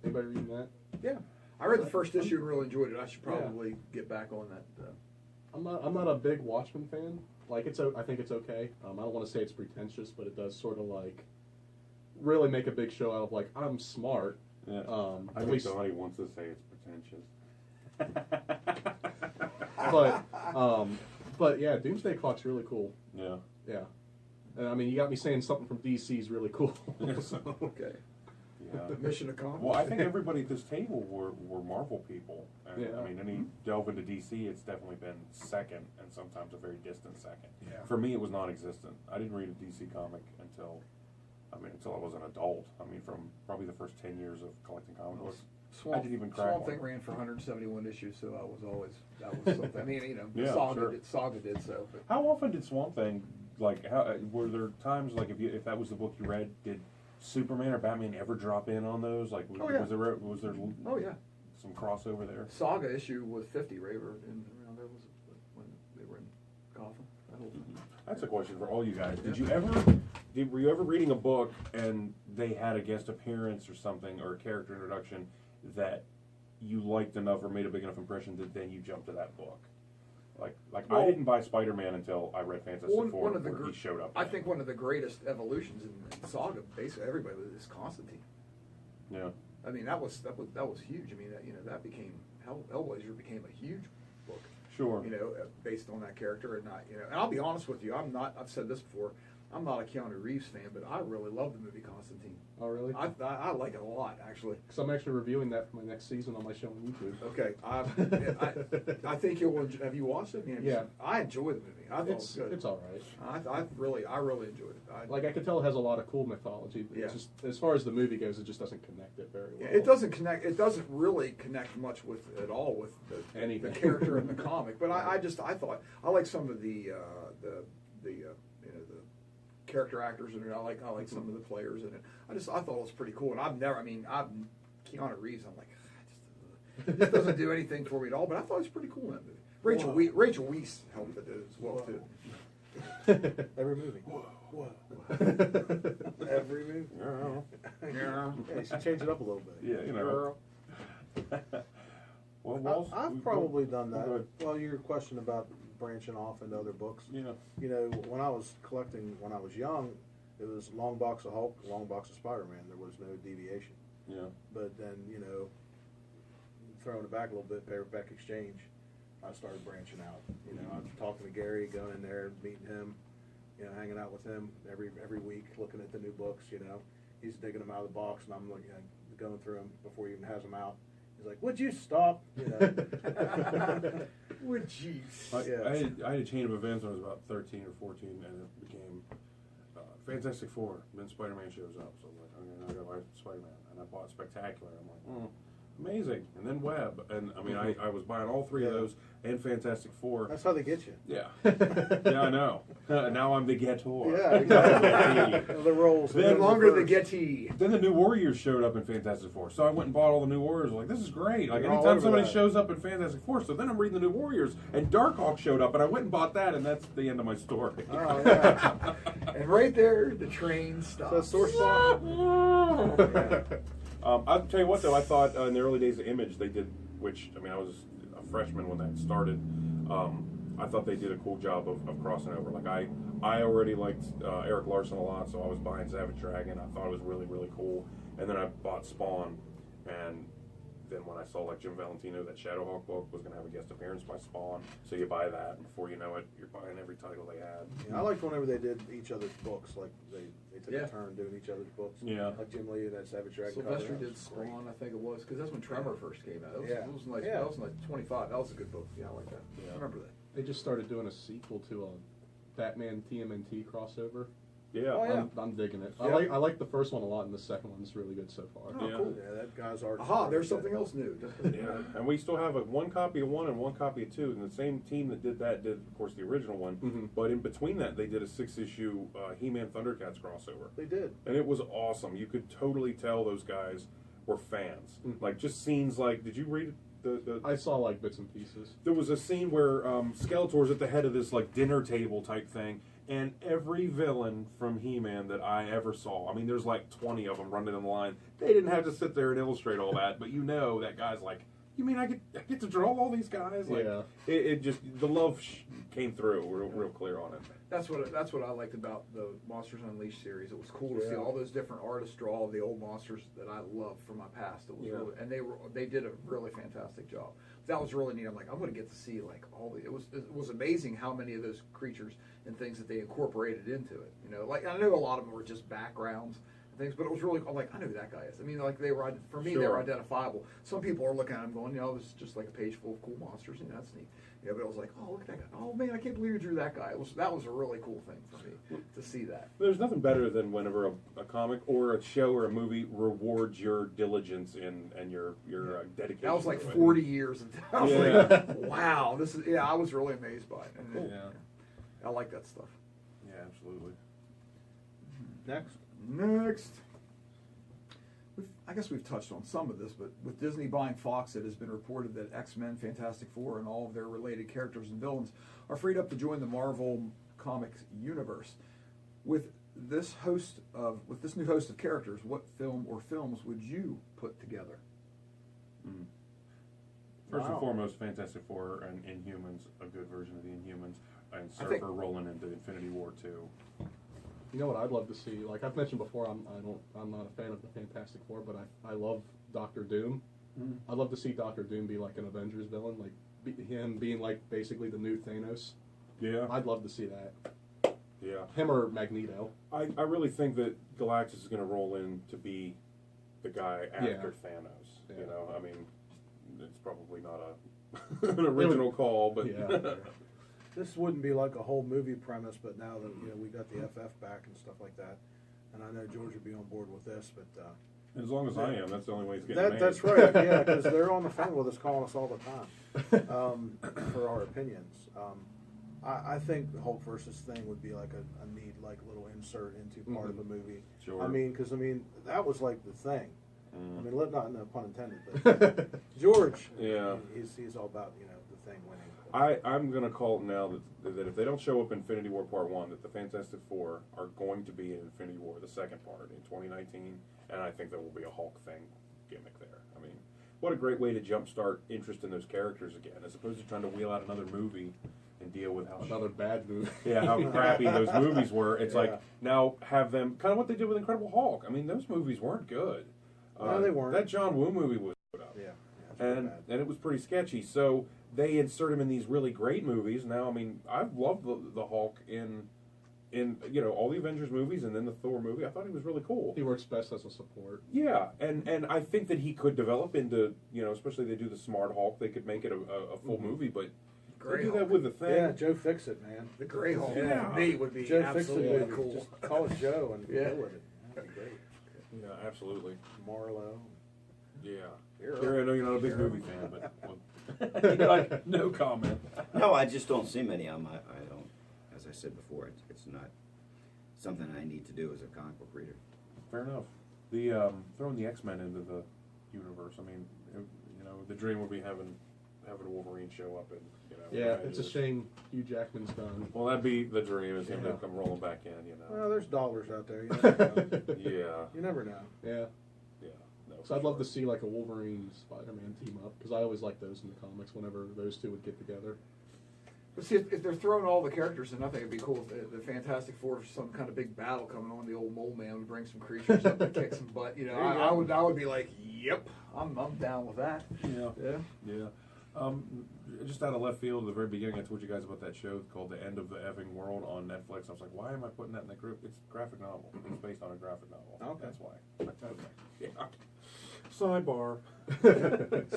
Anybody reading that? Yeah. I read the first issue and really enjoyed it. I should probably get back on that. I'm not a big Watchmen fan. Like I think it's okay. I don't want to say it's pretentious, but it does sort of like really make a big show out of like I'm smart. yeah, I At think least, Donnie wants to say it's pretentious. but yeah, Doomsday Clock's really cool. Yeah. Yeah, and I mean you got me saying something from DC is really cool. So, Okay. yeah. Mission accomplished. Well, I think everybody at this table were Marvel people. And, Yeah. I mean, any delve into DC, it's definitely been second, and sometimes a very distant second. Yeah. For me, it was non-existent. I didn't read a DC comic until I was an adult. I mean, from probably the first 10 years of collecting comic books. I didn't even crack Swamp one. Thing ran for 171 issues, so that was something. I mean, Yeah, sure. Saga did so. But How often did Swamp Thing, were there times, like, if that was the book you read, did Superman or Batman ever drop in on those? Like, Oh, yeah. was there oh yeah, some crossover there? Saga issue was 50 right around there was when they were in Gotham. That whole thing. That's a question for all you guys. Were you ever reading a book and they had a guest appearance or something, or a character introduction that you liked enough or made a big enough impression that then you jumped to that book? Like I Well- didn't buy Spider-Man until I read Fantastic Four, One of the where he showed up. I think one of the greatest evolutions in Saga, basically everybody is Constantine. Yeah. I mean, that was huge. I mean, that became Hellblazer became a huge book. Sure. Based on that character, and and I'll be honest with you, I've said this before, I'm not a Keanu Reeves fan, but I really love the movie Constantine. Oh really? I like it a lot, actually. Because I'm actually reviewing that for my next season on my show on YouTube. Okay, I think you'll. Have you watched it? Yeah. I enjoy the movie. I thought it was good. It's all right. I really enjoyed it. Like I could tell it has a lot of cool mythology, but Yeah. it's just as far as the movie goes, it just doesn't connect it very well. It doesn't connect. It doesn't really connect much with the Anything. character in the comic. But I thought I like some of the character actors in it. I like some of the players in it. I thought it was pretty cool. And I'm Keanu Reeves. I'm like, it just doesn't do anything for me at all. But I thought it was pretty cool in that movie. Rachel Weisz helped it as well too. Every movie. Whoa. Every movie. Yeah. Yeah. Yeah, you should change it up a little bit. Yeah, Well, Walsh, I've probably done that. Go ahead. Well, your question about branching off into other books. Yeah. You know, when I was collecting when I was young, it was long box of Hulk, long box of Spider-Man. There was no deviation. Yeah. But then, you know, throwing it back a little bit, paperback exchange, I started branching out. You know, I'm talking to Gary, going in there, meeting him, you know, hanging out with him every week, looking at the new books. You know, he's digging them out of the box, and I'm looking, going through them before he even has them out. He's like, "Would you stop?" You know. Would you? I had a chain of events when I was about 13 or 14, and it became Fantastic Four. Then Spider-Man shows up, so I was like, okay, now I gotta buy Spider-Man, and I bought Spectacular. I'm like, amazing. And then Web, and I mean, I was buying all three of those and Fantastic Four. That's how they get you. Yeah, yeah, I know. Now I'm the Getor. Yeah, exactly. The roles. Then No longer the Getty. Then the New Warriors showed up in Fantastic Four, so I went and bought all the New Warriors. Like, this is great. Like, You're all anytime over somebody that. shows up in Fantastic Four, so then I'm reading the New Warriors, and Darkhawk showed up, and I went and bought that, and that's the end of my story. Oh, yeah. And right there, the train So stops. sore spot. Yeah. I'll tell you what, though, I thought in the early days of Image, they did, which, I mean, I was a freshman when that started. I thought they did a cool job of crossing over. Like, I already liked Eric Larson a lot, so I was buying Savage Dragon. I thought it was really, really cool. And then I bought Spawn, and then when I saw, like, Jim Valentino, that Shadowhawk book was going to have a guest appearance by Spawn, so you buy that, and before you know it, you're buying every title they had. Yeah, I liked whenever they did each other's books, like they took Yeah. a turn doing each other's books. Yeah. Like Jim Lee and that Savage Dragon. Sylvester cover. That did was great. Spawn, I think it was, because that's when Tremor first came out. That was, Yeah. that was like, Yeah. that was like 25. That was a good book. Yeah, I like that. Yeah. I remember that. They just started doing a sequel to a Batman TMNT crossover. Yeah. Oh, yeah. I'm digging it. Yeah. I like the first one a lot, and the second one's really good so far. Oh, Yeah. cool. Yeah, that guy's art. Aha, there's something else new. Yeah, and we still have one copy of one and one copy of two, and the same team that did that did, of course, the original one. Mhm. But in between that, they did a 6-issue He-Man Thundercats crossover, They did. and it was awesome. You could totally tell those guys were fans. Mhm. Like, just scenes like, did you read the I saw like bits and pieces. there was a scene where Skeletor's at the head of this like dinner table type thing, and every villain from He-Man that I ever saw, I mean, there's like 20 of them running in the line. They didn't have to sit there and illustrate all that, but you know that guy's like, you mean I get to draw all these guys? Like, Yeah. it just, the love came through real clear on it. That's what I liked about the Monsters Unleashed series. It was cool to see Yeah. all those different artists draw the old monsters that I loved from my past. It was Yeah. really, and they did a really fantastic job. That was really neat. I'm like, I'm going to get to see like all the. It was amazing how many of those creatures and things that they incorporated into it. You know, like I know a lot of them were just backgrounds and things, but it was really like I know who that guy is. I mean, like they were for me they were Sure. identifiable. Some people are looking at them going, you know, this is just like a page full of cool monsters, and that's neat. Yeah, but it was like, oh, look at that guy. Oh man, I can't believe you drew that guy. That was a really cool thing for me to see that. There's nothing better than whenever a comic or a show or a movie rewards your diligence and your dedication. That was like to it. 40 years. I was Yeah. like, wow, this is, I was really amazed by it. And Yeah. I like that stuff. Yeah, absolutely. Next. Next. I guess we've touched on some of this, but with Disney buying Fox, it has been reported that X-Men, Fantastic Four, and all of their related characters and villains are freed up to join the Marvel Comics universe. With this new host of characters, what film or films would you put together? First Wow. and foremost, Fantastic Four and Inhumans, a good version of the Inhumans, and I think- Surfer rolling into Infinity War 2. You know what I'd love to see? Like I've mentioned before, I'm not a fan of the Fantastic Four, but I love Doctor Doom. I'd love to see Doctor Doom be like an Avengers villain, like him being like basically the new Thanos. Yeah, I'd love to see that. yeah. Him or Magneto. I really think that Galactus is going to roll in to be the guy after Thanos. Yeah. You know, I mean, it's probably not an original call, but Yeah. This wouldn't be like a whole movie premise, but now that we got the FF back and stuff like that, and I know George would be on board with this, but as long as I am, that's the only way it's getting made. that's right, yeah, because they're on the phone with us, calling us all the time for our opinions. I think the Hulk versus Thing would be like a neat like little insert into part of the movie. Sure. I mean, because that was like the thing. Mm. I mean, no pun intended, but George, Yeah. he's all about the Thing winning. I'm going to call it now that if they don't show up in Infinity War Part 1, that the Fantastic Four are going to be in Infinity War, the second part, in 2019, and I think there will be a Hulk thing gimmick there. I mean, what a great way to jumpstart interest in those characters again, as opposed to trying to wheel out another movie and deal with how Another bad movie. yeah, how crappy those movies were. It's Yeah. like now have them kind of what they did with Incredible Hulk. I mean, those movies weren't good. No, they weren't. That John Woo movie was put up, Yeah. That's pretty and bad. it was pretty sketchy. So they insert him in these really great movies. Now, I mean, I've loved the Hulk in all the Avengers movies and then the Thor movie. I thought he was really cool. He works best as a support. Yeah, and I think that he could develop into especially they do the Smart Hulk. They could make it a full movie, but Grey they do that Hulk. with the Thing. Yeah, Joe Fixit, man. The Grey Hulk Yeah. for me would be Joe absolutely Fixit, cool. just call it Joe and Yeah. go with it. That'd be great. Yeah, absolutely. Marlowe. Yeah. Here. Gary, I know you're not a big movie fan, but you're like, no comment. No, I just don't see many of them. I don't, as I said before, it's not something I need to do as a comic book reader. Fair enough. The throwing the X-Men into the universe. I mean, the dream would be having Wolverine show up and Yeah, it's a Avengers. shame Hugh Jackman's done. Well, that'd be the dream is him Yeah. to come rolling back in. Well, there's dollars out there. You never know. Yeah. You never know. Yeah. Yeah. No, So I'd for love to sure. see like a Wolverine Spider-Man team up because I always liked those in the comics whenever those two would get together. But see, if they're throwing all the characters in, I think it'd be cool if the Fantastic Four, for some kind of big battle coming on, the old Mole Man would bring some creatures up and kick some butt. You know, There you I would be like, yep, I'm down with that. Yeah. Yeah. Yeah. Just out of left field, at the very beginning, I told you guys about that show called The End of the Effing World on Netflix. I was like, why am I putting that in the group? It's a graphic novel. It's based on a graphic novel. Okay. That's why. Okay. Yeah. Sidebar.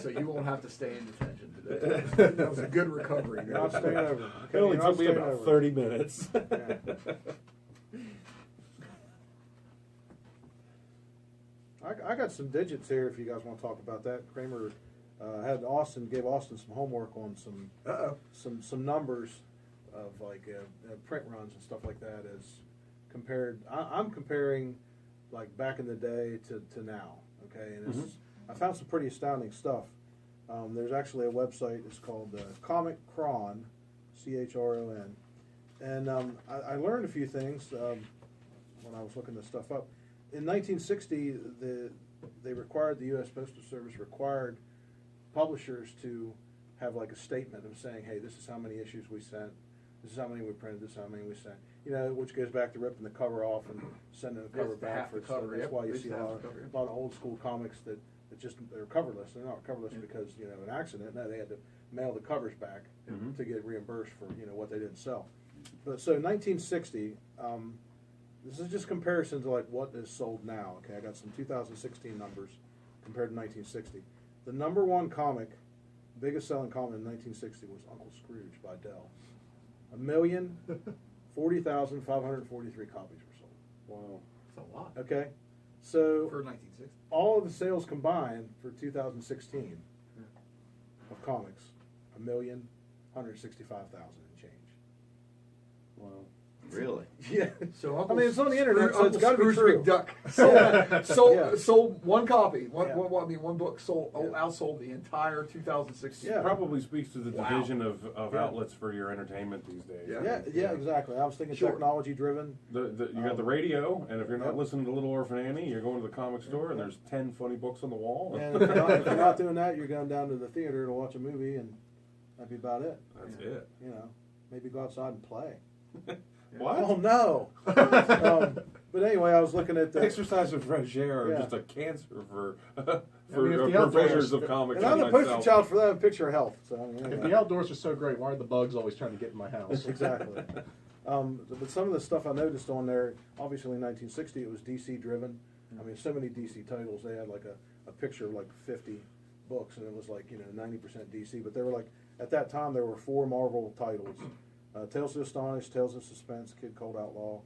So you won't have to stay in detention today. That was a good recovery. You're not staying over. Okay, It only you're not took me staying about over. 30 minutes. I got some digits here if you guys want to talk about that. Kramer gave Austin some homework on some numbers of like print runs and stuff like that as compared. I'm comparing like back in the day to now. Okay, and it's, I found some pretty astounding stuff. There's actually a website. It's called Comic Chron, CHRON, and I learned a few things when I was looking this stuff up. In 1960, they required, the U.S. Postal Service required publishers to have like a statement of saying, hey, this is how many issues we sent, this is how many we printed, this is how many we sent. Which goes back to ripping the cover off and sending the cover Yes, back half for the cover, That's yep. why you They see used a to have lot, the cover, yep. a lot of old school comics that they're coverless. They're not coverless because an accident. No, they had to mail the covers back to get reimbursed for what they didn't sell. But so 1960. This is just comparison to like what is sold now. Okay, I got some 2016 numbers compared to 1960. The number one comic, biggest selling comic in 1960 was Uncle Scrooge by Dell. 1,040,543 copies were sold. Wow. That's a lot. Okay, so For 1960. all of the sales combined for 2016 of comics, 1,165,000 and change. Wow. Really? Yeah. So I mean, it's on the internet, so it's Uncle got to be Scrooge true. McDuck sold, Yeah. sold one copy. One book sold Yeah. outsold the entire 2016. Yeah. Probably speaks to the Wow. division of Yeah. outlets for your entertainment these days. Yeah. Yeah, exactly. I was thinking Sure. technology driven. You got the radio, and if you're not Yep. listening to Little Orphan Annie, you're going to the comic store, and there's 10 funny books on the wall. And if you're not doing that, you're going down to the theater to watch a movie, and that'd be about it. That's it. Maybe go outside and play. What? Oh no! But anyway, I was looking at the. Exercise of fresh air are Yeah. just a cancer for I mean, if the professors outdoors- of comics. And I'm the like poster myself. child for that picture of health. So I mean, If anyway. the outdoors are so great, why are the bugs always trying to get in my house? Exactly. But some of the stuff I noticed on there, obviously in 1960 it was DC driven. I mean, so many DC titles. They had like a picture of like 50 books, and it was like 90% DC. But there were like at that time there were 4 Marvel titles: Tales of Astonish, Tales of Suspense, Kid Cold Outlaw.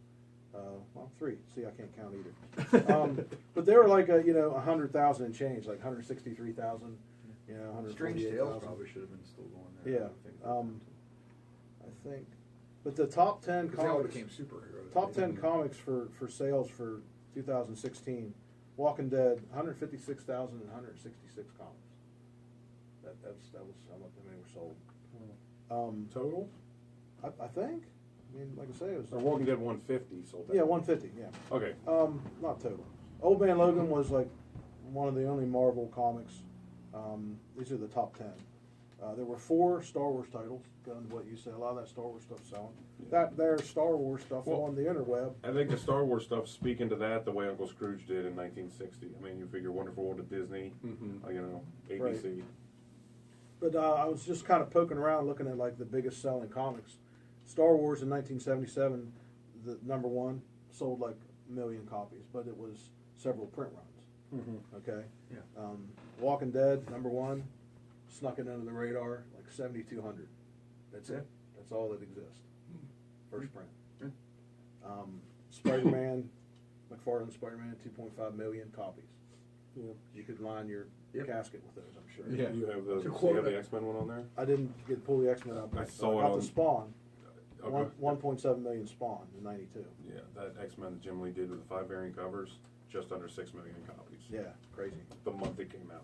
3. See, I can't count either. But they were like 100,000 and change, like 163,000. Strange 148,000. Tales probably should have been still going there. Yeah, I think. But the top 10 Because they all comics, became superheroes. top They 10 didn't- comics for sales for 2016. Walking Dead, 156,000 and 166 comics. That was how many were sold. Total? I think. I mean, like I say, it Or was. Walking Dead 150 sold that. Yeah, 150. Yeah. Okay. Not total. Old Man Logan was like one of the only Marvel comics. These are the top 10. There were 4 Star Wars titles. Going to what you said, a lot of that Star Wars stuff selling. That there's Star Wars stuff on the interweb. I think the Star Wars stuff, speaking to that, the way Uncle Scrooge did in 1960. I mean, you figure Wonderful World of Disney, ABC. Right. But I was just kind of poking around, looking at like the biggest selling comics. Star Wars in 1977, the number 1 sold like 1 million copies, but it was several print runs. Okay. Yeah. Walking Dead, number 1, snuck it under the radar, like 7,200. That's it. That's all that exists. First print. Spider-Man, McFarlane Spider-Man, 2.5 million copies. Yeah. You could line your casket with those, I'm sure. Yeah. You have the, To so quote you have it- the X-Men one on there? I didn't get pull the X-Men up. I saw it got on- the Spawn. Okay. 1.7 million Spawn in '92. Yeah, that X-Men that Jim Lee did with the 5 variant covers, just under 6 million copies. Yeah, crazy. The month it came out.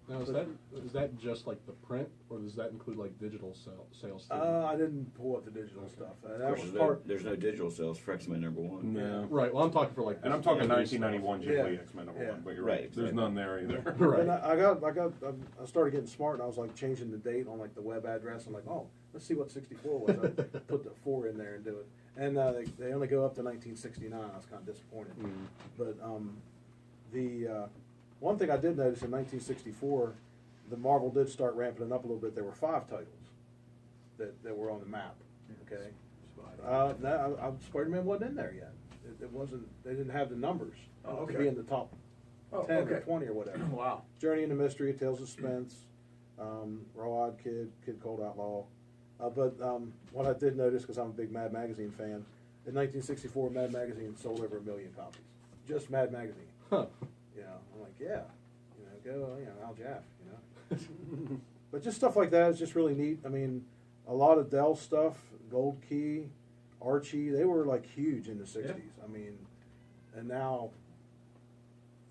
Now, is that just like the print, or does that include like digital sales too? I didn't pull up the digital stuff. And that was There's part. there's no digital sales for X-Men number 1. No. Right. Well, I'm talking for like. And I'm talking the 1991 Jim Yeah. Lee X-Men number Yeah. 1, but you're Right, right. There's exactly. none there either. Right. And I started getting smart, and I was like changing the date on like the web address. I'm like, oh, let's see what 64 was. I put the 4 in there and do it. And they only go up to 1969. I was kind of disappointed. But the one thing I did notice in 1964, the Marvel did start ramping it up a little bit. There were 5 titles that were on the map. Okay. Spider-Man wasn't in there yet. It wasn't. They didn't have the numbers Oh, to okay. be in the top 10 or 20 or whatever. Wow. Journey into Mystery, Tales of Spence, Raw Odd Kid, Kid Cold Outlaw. But what I did notice, because I'm a big Mad Magazine fan, in 1964, Mad Magazine sold over 1 million copies. Just Mad Magazine. Huh. You know, I'm like, yeah, go, Al Jaff, But just stuff like that is just really neat. I mean, a lot of Dell stuff, Gold Key, Archie, they were like huge in the 60s. I mean, and now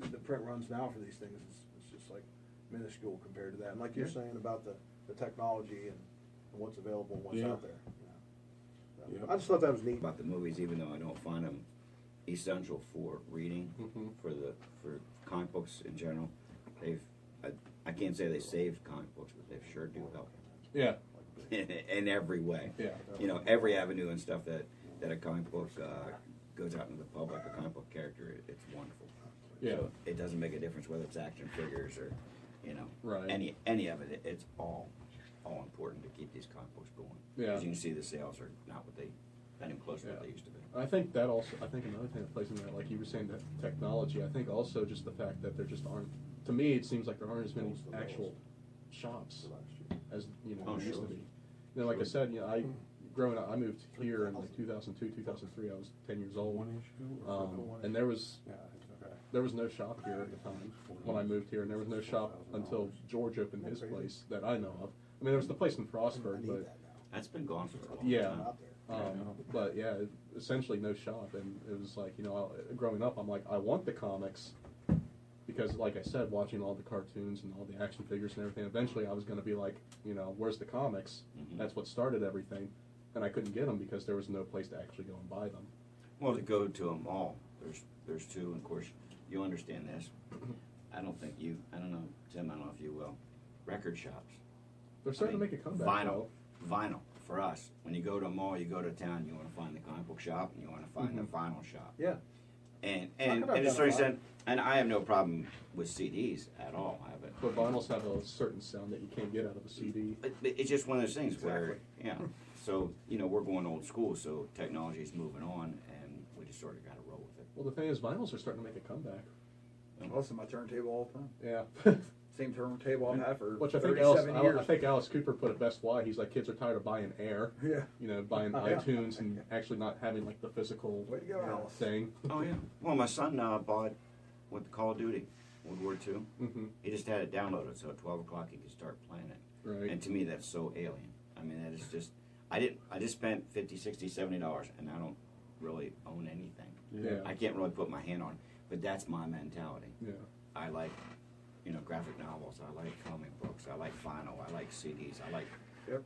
the print runs now for these things is just like minuscule compared to that. And like you're saying about the technology and what's available and what's out there. So, I just thought that was neat. About the movies, even though I don't find them essential for reading, for comic books in general, I can't say they saved comic books, but they sure do help Yeah. in every way. Yeah. Every avenue and stuff that a comic book goes out into the public, a comic book character, it's wonderful. Yeah. So it doesn't make a difference whether it's action figures or, Right. any of it. It's all important to keep these comic books going. Yeah. As you can see, the sales are not even close to what they used to be. I think that also. I think another thing that plays in that, like you were saying, that technology. I think also just the fact that there just aren't. To me, it seems like there aren't as many actual shops as Oh, there used sure. to be. Like I said, growing up, I moved here in like 2002, 2003. I was 10 years old, and there was no shop here at the time when I moved here, and there was no shop until George opened his place that I know of. I mean, there was the place in Frostburg, but That's been gone for a long yeah. time. But yeah, essentially no shop, and it was like growing up, I'm like, I want the comics because, like I said, watching all the cartoons and all the action figures and everything. Eventually, I was going to be like, where's the comics? That's what started everything, and I couldn't get them because there was no place to actually go and buy them. Well, to go to a mall, there's 2, and of course, you understand this. I don't know, Tim, I don't know if you will. Record shops. They're starting to make a comeback. Vinyl. For us, when you go to a mall, you go to town, you want to find the comic book shop, and you want to find the vinyl shop. Yeah. And I could to a certain identify. extent, and I have no problem with CDs at all. I haven't. But vinyls have a certain sound that you can't get out of a CD. But it's just one of those things where, so, we're going old school, so technology's moving on, and we just sort of got to roll with it. Well, the thing is, vinyls are starting to make a comeback. Listen, my turntable all the time. Yeah. Same turntable I've had for Which I think 37 years. I think Alice Cooper put it best why. He's like, kids are tired of buying air. Yeah. Buying iTunes and actually not having like the physical Way to go, Alice. thing. Oh, yeah. Well, my son bought with the Call of Duty, World War II. Mm-hmm. He just had it downloaded, so at 12 o'clock he could start playing it. Right. And to me, that's so alien. I mean, that is just, I just spent $50, $60, $70, and I don't really own anything. Yeah. I can't really put my hand on it, but that's my mentality. Yeah. I like, graphic novels. I like comic books. I like vinyl. I like CDs.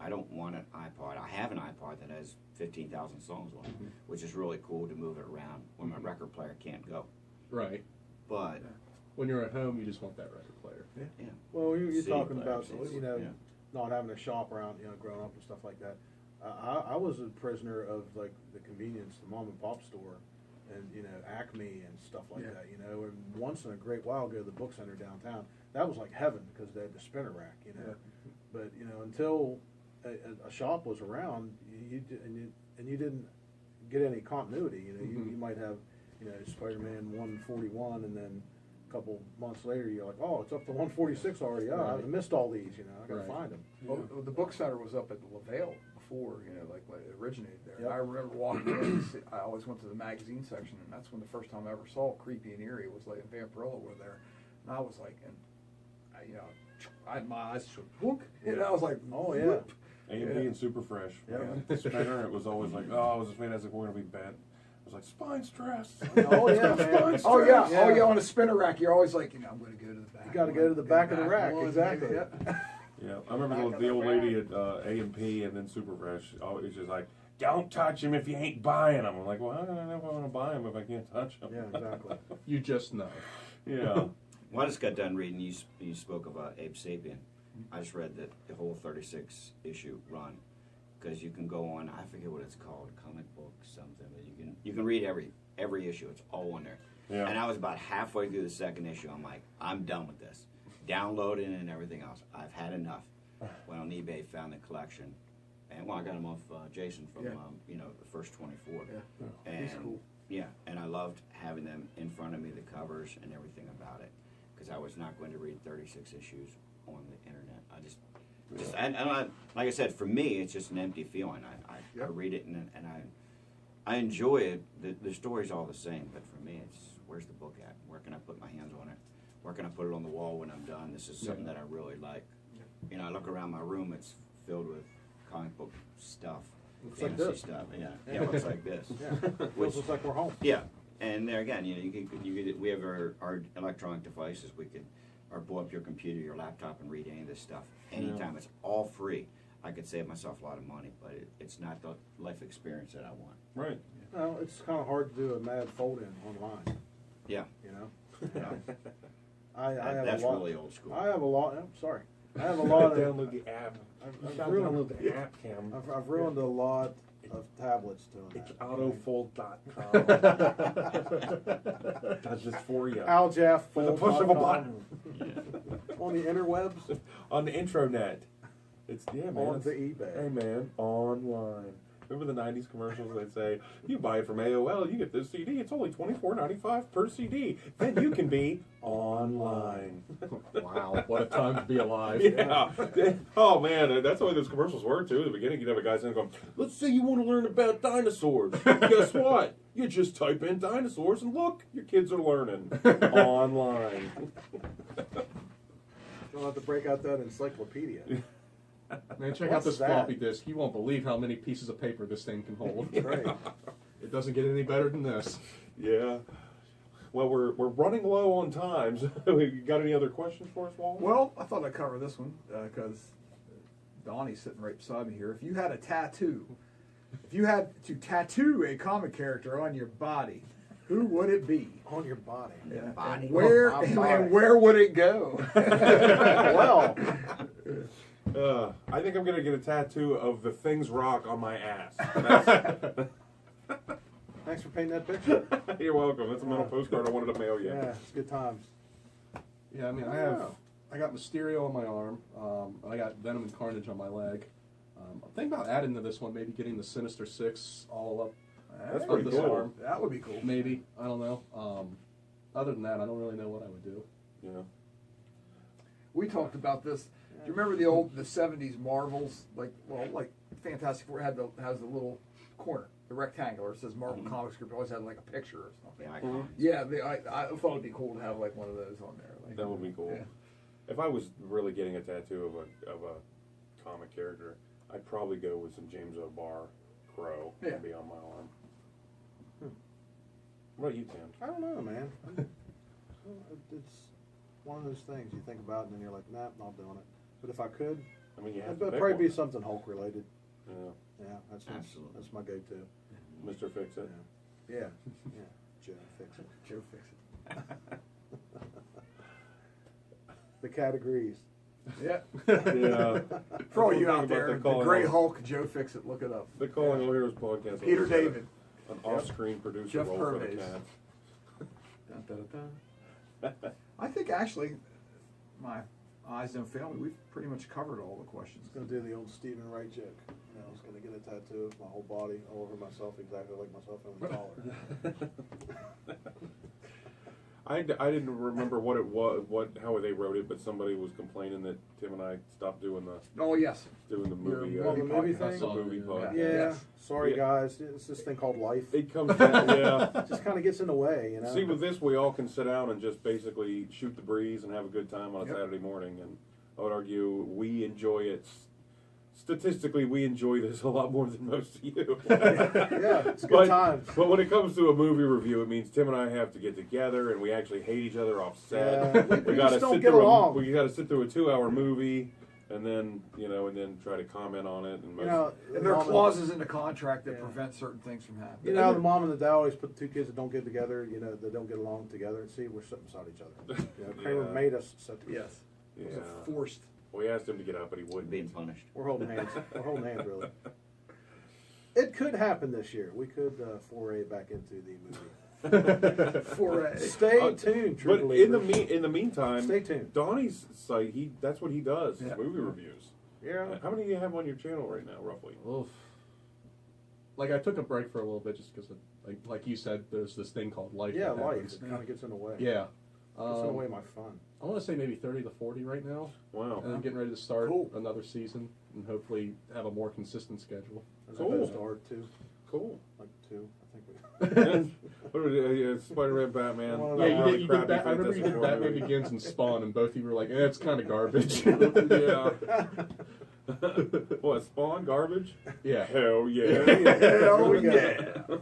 I don't want an iPod. I have an iPod that has 15,000 songs on it, which is really cool to move it around when my record player can't go. Right. But When you're at home, you just want that record player. yeah, Well, you're CD talking player, about, CDs, not having a shop around, growing up and stuff like that. I was a prisoner of like the convenience, the mom and pop store, and Acme and stuff like that. And once in a great while, go to the book center downtown. That was like heaven because they had the spinner rack. But until a shop was around, you didn't get any continuity. You might have Spider-Man 141, and then a couple months later you're like, oh, it's up to 146 already. Oh, I missed all these. I gotta find them. Well, the book center was up at the LaVale before, like when it originated there. Yep. I remember walking in. And I always went to the magazine section, and that's when the first time I ever saw Creepy and Eerie was like Vampirella were there, and I was like, I had my eyes shut. Book, I was like, Oh yeah. whoop. A&P and Super Fresh. Yeah. Spinner, it was always like, oh, was this Fantastic Four going to be bad? It was like, spine stress. Oh yeah, man. Oh yeah, Yeah. on a spinner rack, you're always like, I'm going to go to the back. You got to go to the back of the rack. one, Exactly. maybe, Yeah, I remember the old lady at A&P and then Super Fresh. Always just like, don't touch him if you ain't buying them. I'm like, well, how do I know if I want to buy them if I can't touch them? Yeah, exactly. You just know. Yeah. Well, I just got done reading. You spoke about Abe Sapien. I just read the whole 36 issue run because you can go on. I forget what it's called, comic book something. But you can read every issue. It's all in there. Yeah. And I was about halfway through the second issue. I'm like, I'm done with this. Downloading and everything else. I've had enough. Went on eBay, found the collection, and I got them off Jason from the first 24. Yeah. And He's cool. yeah, and I loved having them in front of me, the covers and everything about it, because I was not going to read 36 issues on the internet. Like I said, for me, it's just an empty feeling. I read it and I enjoy it. The story's all the same, but for me, it's where's the book at? Where can I put my hands on it? Where can I put it on the wall when I'm done? This is something that I really like. I look around my room; it's filled with comic book stuff, Looks like fantasy this. stuff. Yeah, it looks like this. Yeah. Feels just like we're home. Yeah, and there again, we have our electronic devices. We could or blow up your computer, your laptop, and read any of this stuff anytime. It's all free. I could save myself a lot of money, but it's not the life experience that I want. Right. Well, it's kind of hard to do a mad fold-in online. Yeah, Yeah. I have that's a lot. really old school. I have a lot. I'm sorry. I have a lot of. Download the app. I've ruined, the app, Cam. I've ruined a lot of tablets doing that. It's autofold.com. Does this for you. Aljaff With the push of a button. on the interwebs. On the intranet. It's, man. On it's- the eBay. Hey, man, online. Remember the 90s commercials? They'd say, you buy it from AOL, you get this CD. It's only $24.95 per CD. Then you can be online. Wow, what a time to be alive. Yeah. Oh, man, that's the way those commercials were, too. At the beginning, you'd have a guy saying, going, let's say you want to learn about dinosaurs. Guess what? You just type in dinosaurs and look, your kids are learning. Online. You'll have to break out that encyclopedia. Man, check What's out this that? floppy disk. You won't believe how many pieces of paper this thing can hold. Right. It doesn't get any better than this. Yeah. Well, we're running low on time. So you got any other questions for us, Walter? Well, I thought I'd cover this one because Donnie's sitting right beside me here. If you had a tattoo, if you had to tattoo a comic character on your body, who would it be? On your body. Yeah. Body. And where Oh, my and body. where would it go? Well, I think I'm going to get a tattoo of the Things Rock on my ass. That's- thanks for painting that picture. You're welcome. That's a mental postcard I wanted to mail you. Yeah, it's good times. Yeah, I mean, I got Mysterio on my arm. I got Venom and Carnage on my leg. I'm thinking about adding to this one, maybe getting the Sinister Six all up. That's up pretty this cool. arm. That would be cool. Maybe. I don't know. Other than that, I don't really know what I would do. Yeah. We talked about this. Do you remember the 70s Marvels? Like Fantastic Four has the little corner, the rectangular. It says Marvel Comics Group. Always had like a picture or something. Yeah, Yeah, I thought it'd be cool to have like one of those on there. Like, That would be cool. Yeah. If I was really getting a tattoo of a comic character, I'd probably go with some James O'Barr Crow Yeah. and be on my arm. What about you, Tim? I don't know, man. It's one of those things you think about and then you're like, nah, not doing it. But if I could, I mean, you have it'd to pick probably be one. something Hulk related. Yeah. Yeah, that's Absolutely. my go-to. Mr. Fix It. Yeah, yeah. Joe, fix it. Joe fix it. The categories. Yeah. Yeah. For all you Talk out about there, the the Calling Great All- Hulk, Joe Fixit, look it up. The Calling All Heroes podcast. Peter always had David. An off-screen producer Jeff role for the Purves. Cats. Dun, dun, dun, dun. I think actually, my eyes don't fail me. We've pretty much covered all the questions. Gonna do the old Stephen Wright joke. You know, I was gonna get a tattoo of my whole body all over myself, exactly like myself, only taller. I didn't remember what it was, how they wrote it, but somebody was complaining that Tim and I stopped doing the Oh yes. movie. Oh, the movie the thing? movie Yeah. podcast. Yeah, Yes. sorry Yeah. guys, it's this thing called life. It comes down, yeah. It just kind of gets in the way, you know. See, with this, we all can sit down and just basically shoot the breeze and have a good time on a Yep. Saturday morning. And I would argue we enjoy it. Statistically, we enjoy this a lot more than most of you. Yeah, it's good times. But when it comes to a movie review, it means Tim and I have to get together, and we actually hate each other off set. Yeah, we gotta just don't sit get through along. we got to sit through a 2-hour movie, and then try to comment on it. And You know, And there are mom clauses in the contract that Yeah. prevent certain things from You happening. know, the mom and the dad always put two kids that don't get together. You know, that don't get along together. See, we're sitting beside each other. You know, Kramer Yeah. made us sit together. Yes. yeah. It was a forced. We asked him to get up, but he wouldn't. Being punished. We're holding hands. We're holding hands, really. It could happen this year. We could foray back into the movie. For a, Stay tuned, true But in believers. the meantime, Stay tuned. Donnie's site, that's what he does. Yeah. Movie reviews. Yeah. How many do you have on your channel right now, roughly? Oof. Like I took a break for a little bit just because, like you said, there's this thing called life. Yeah, that life. happens. It kind of gets in the way. Yeah. Gets in the way of my fun. I want to say maybe 30 to 40 right now. Wow. And I'm getting ready to start Cool. another season and hopefully have a more consistent schedule. And Cool. I bet start two. Cool. Like two. I think What are we, Spider-Man, Batman. One of Yeah, those you really did. You crappy did I remember you Fantastic did Four Batman movie. Begins and Spawn, and both of you were like, "It's kind of garbage." Yeah. What, Spawn garbage? Yeah. Hell yeah. Hell yeah. we.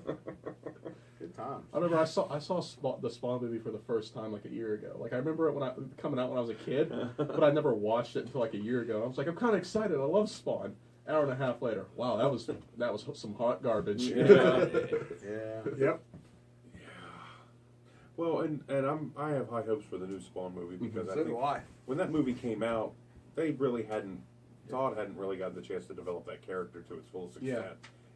Good times. I remember I saw the Spawn movie for the first time like a year ago. Like I remember it coming out when I was a kid, but I never watched it until like a year ago. I was like, I'm kind of excited. I love Spawn. Hour and a half later, wow, that was some hot garbage. Yeah. Yeah. yep. Well, and I have high hopes for the new Spawn movie because I So think do I. when that movie came out, Todd hadn't really got the chance to develop that character to its fullest extent. Yeah.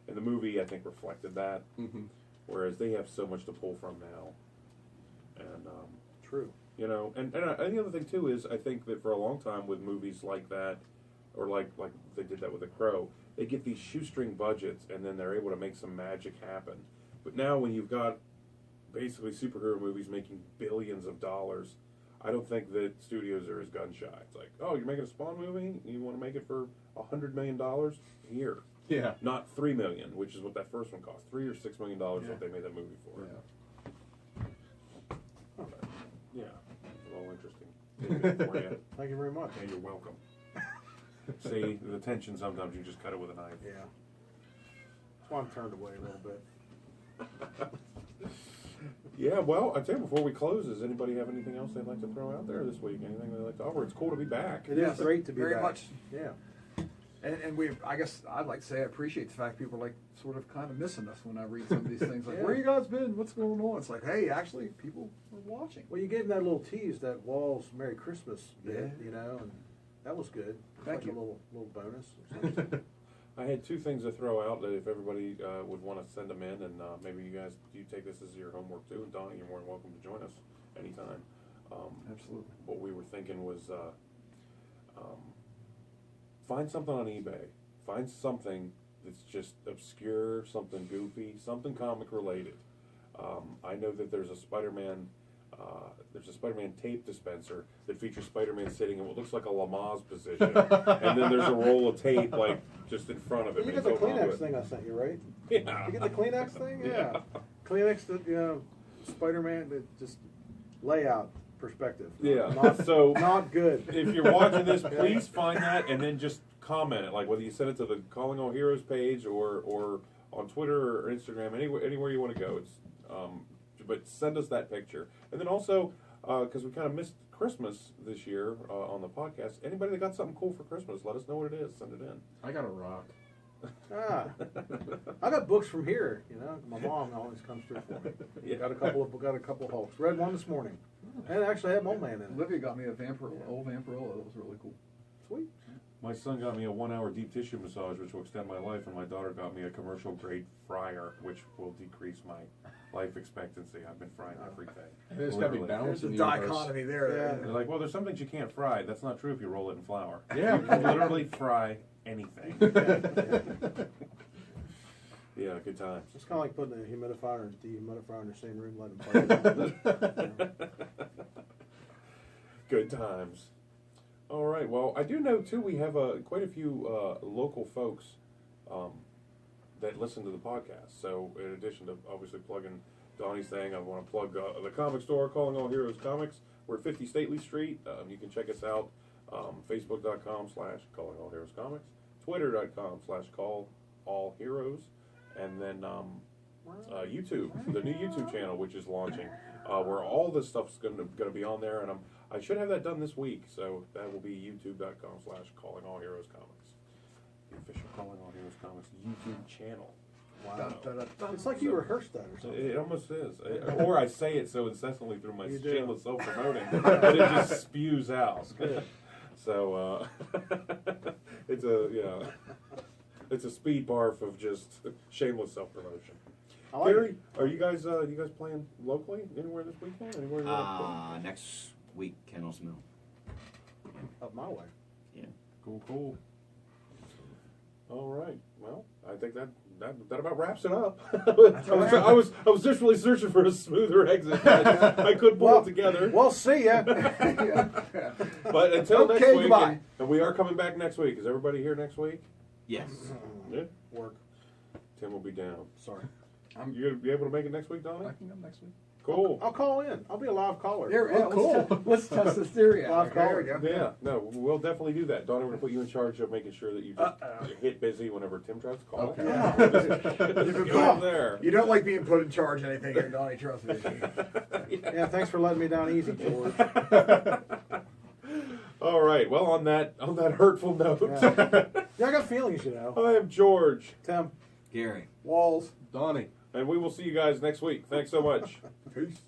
And the movie, I think, reflected that. Mm-hmm. Whereas they have so much to pull from now. And, True. you know, and the other thing, too, is I think that for a long time with movies like that, or like they did that with The Crow, they get these shoestring budgets and then they're able to make some magic happen. But now when you've got basically superhero movies making billions of dollars, I don't think that studios are as gun shy. It's like, oh, you're making a Spawn movie? You want to make it for $100 million? Here. Yeah. Not $3 million, which is what that first one cost. $3 or $6 million is Yeah. what they made that movie for. Yeah. But, yeah, it's all interesting. Tidbit for you. Thank you very much. Yeah, you're welcome. See, the tension sometimes you just cut it with a knife. Yeah. That's why I'm turned away a little bit. Yeah, well, I tell you, before we close, does anybody have anything else they'd like to throw out there this week? Anything they'd like to offer? It's cool to be back. It Yes, is great to be very back. much. Yeah. And I guess I'd like to say I appreciate the fact people are like sort of kind of missing us when I read some of these things. Like, Yeah. where you guys been? What's going on? It's like, hey, actually, people are watching. Well, you gave them that little tease, that Walls Merry Christmas bit, Yeah. you know, and that was good. It's Thank like you. a little bonus. Or something. I had two things to throw out that if everybody would want to send them in, and maybe you take this as your homework too. And Donnie, you're more than welcome to join us anytime. Absolutely. What we were thinking was find something on eBay. Find something that's just obscure, something goofy, something comic related. I know that there's a Spider-Man tape dispenser that features Spider-Man sitting in what looks like a Lamaze position, and then there's a roll of tape like just in front of him. You and get the he's holding onto Kleenex it. thing I sent you, right? Yeah. You get the Kleenex thing? Yeah. Yeah. Kleenex, Spider-Man, just layout perspective. Yeah. Not, So not good. if you're watching this, please find that and then just comment it. Like whether you send it to the Calling All Heroes page or on Twitter or Instagram, anywhere you want to go. It's but send us that picture. And then also, because we kind of missed Christmas this year on the podcast, anybody that got something cool for Christmas, let us know what it is. Send it in. I got a rock. Ah, I got books from here. You know, my mom always comes through for me. Yeah. Got a couple Hulks. Read one this morning, and actually had Mole Man in it. Olivia got me a old Vampirella. That was really cool. Sweet. My son got me a 1-hour deep tissue massage, which will extend my life, and my daughter got me a commercial grade fryer, which will decrease my life expectancy. I've been frying everything. There's got to be Literally. balance There's in a the universe. dichotomy there. Yeah. They're like, well, there's some things you can't fry. That's not true if you roll it in flour. Yeah. You can literally fry anything. Yeah, good times. It's kind of like putting a humidifier and dehumidifier in the same room, letting them play. Good times. All right. Well, I do know too. We have quite a few local folks that listen to the podcast. So, in addition to obviously plugging Donnie's thing, I want to plug the comic store, Calling All Heroes Comics. We're at 50 Stately Street. You can check us out. Facebook.com/Calling All Heroes Comics. Twitter.com/Call All Heroes. And then YouTube, the new YouTube channel, which is launching, where all this stuff's going to be on there, and I should have that done this week. So that will be youtube.com/Calling All Heroes Comics, the official Calling All Heroes Comics YouTube channel. Wow, It's like you rehearsed that or something. it almost is, or I say it so incessantly through my You do. shameless self-promoting that it just spews out. Good. So it's a speed barf of just shameless self-promotion. I like Gary, it. are you guys playing locally anywhere this weekend? Anywhere you want Next week, Kennels Mill. Up my way. Yeah. Cool. All right. Well, I think that about wraps it up. I was just really searching for a smoother exit. I couldn't pull it together. We'll see ya. But until next Okay, week, goodbye. and we are coming back next week. Is everybody here next week? Yes. Yeah. Work. Tim will be down. Sorry. You gonna be able to make it next week, Donnie? I can come next week. Cool. I'll call in. I'll be a live caller. There, yeah, cool. let's test this theory out. Live Okay, there caller. we go. Yeah, no, we'll definitely do that. Donnie, we're going to put you in charge of making sure that you just hit busy whenever Tim tries to call. Okay. Just go up there. You don't like being put in charge of anything here, Donnie, trust me. Yeah, thanks for letting me down easy, George. All right, well, on that hurtful note, Yeah, I got feelings, you know. I am George, Tim. Gary. Walls. Donnie. and we will see you guys next week. Thanks so much. Peace.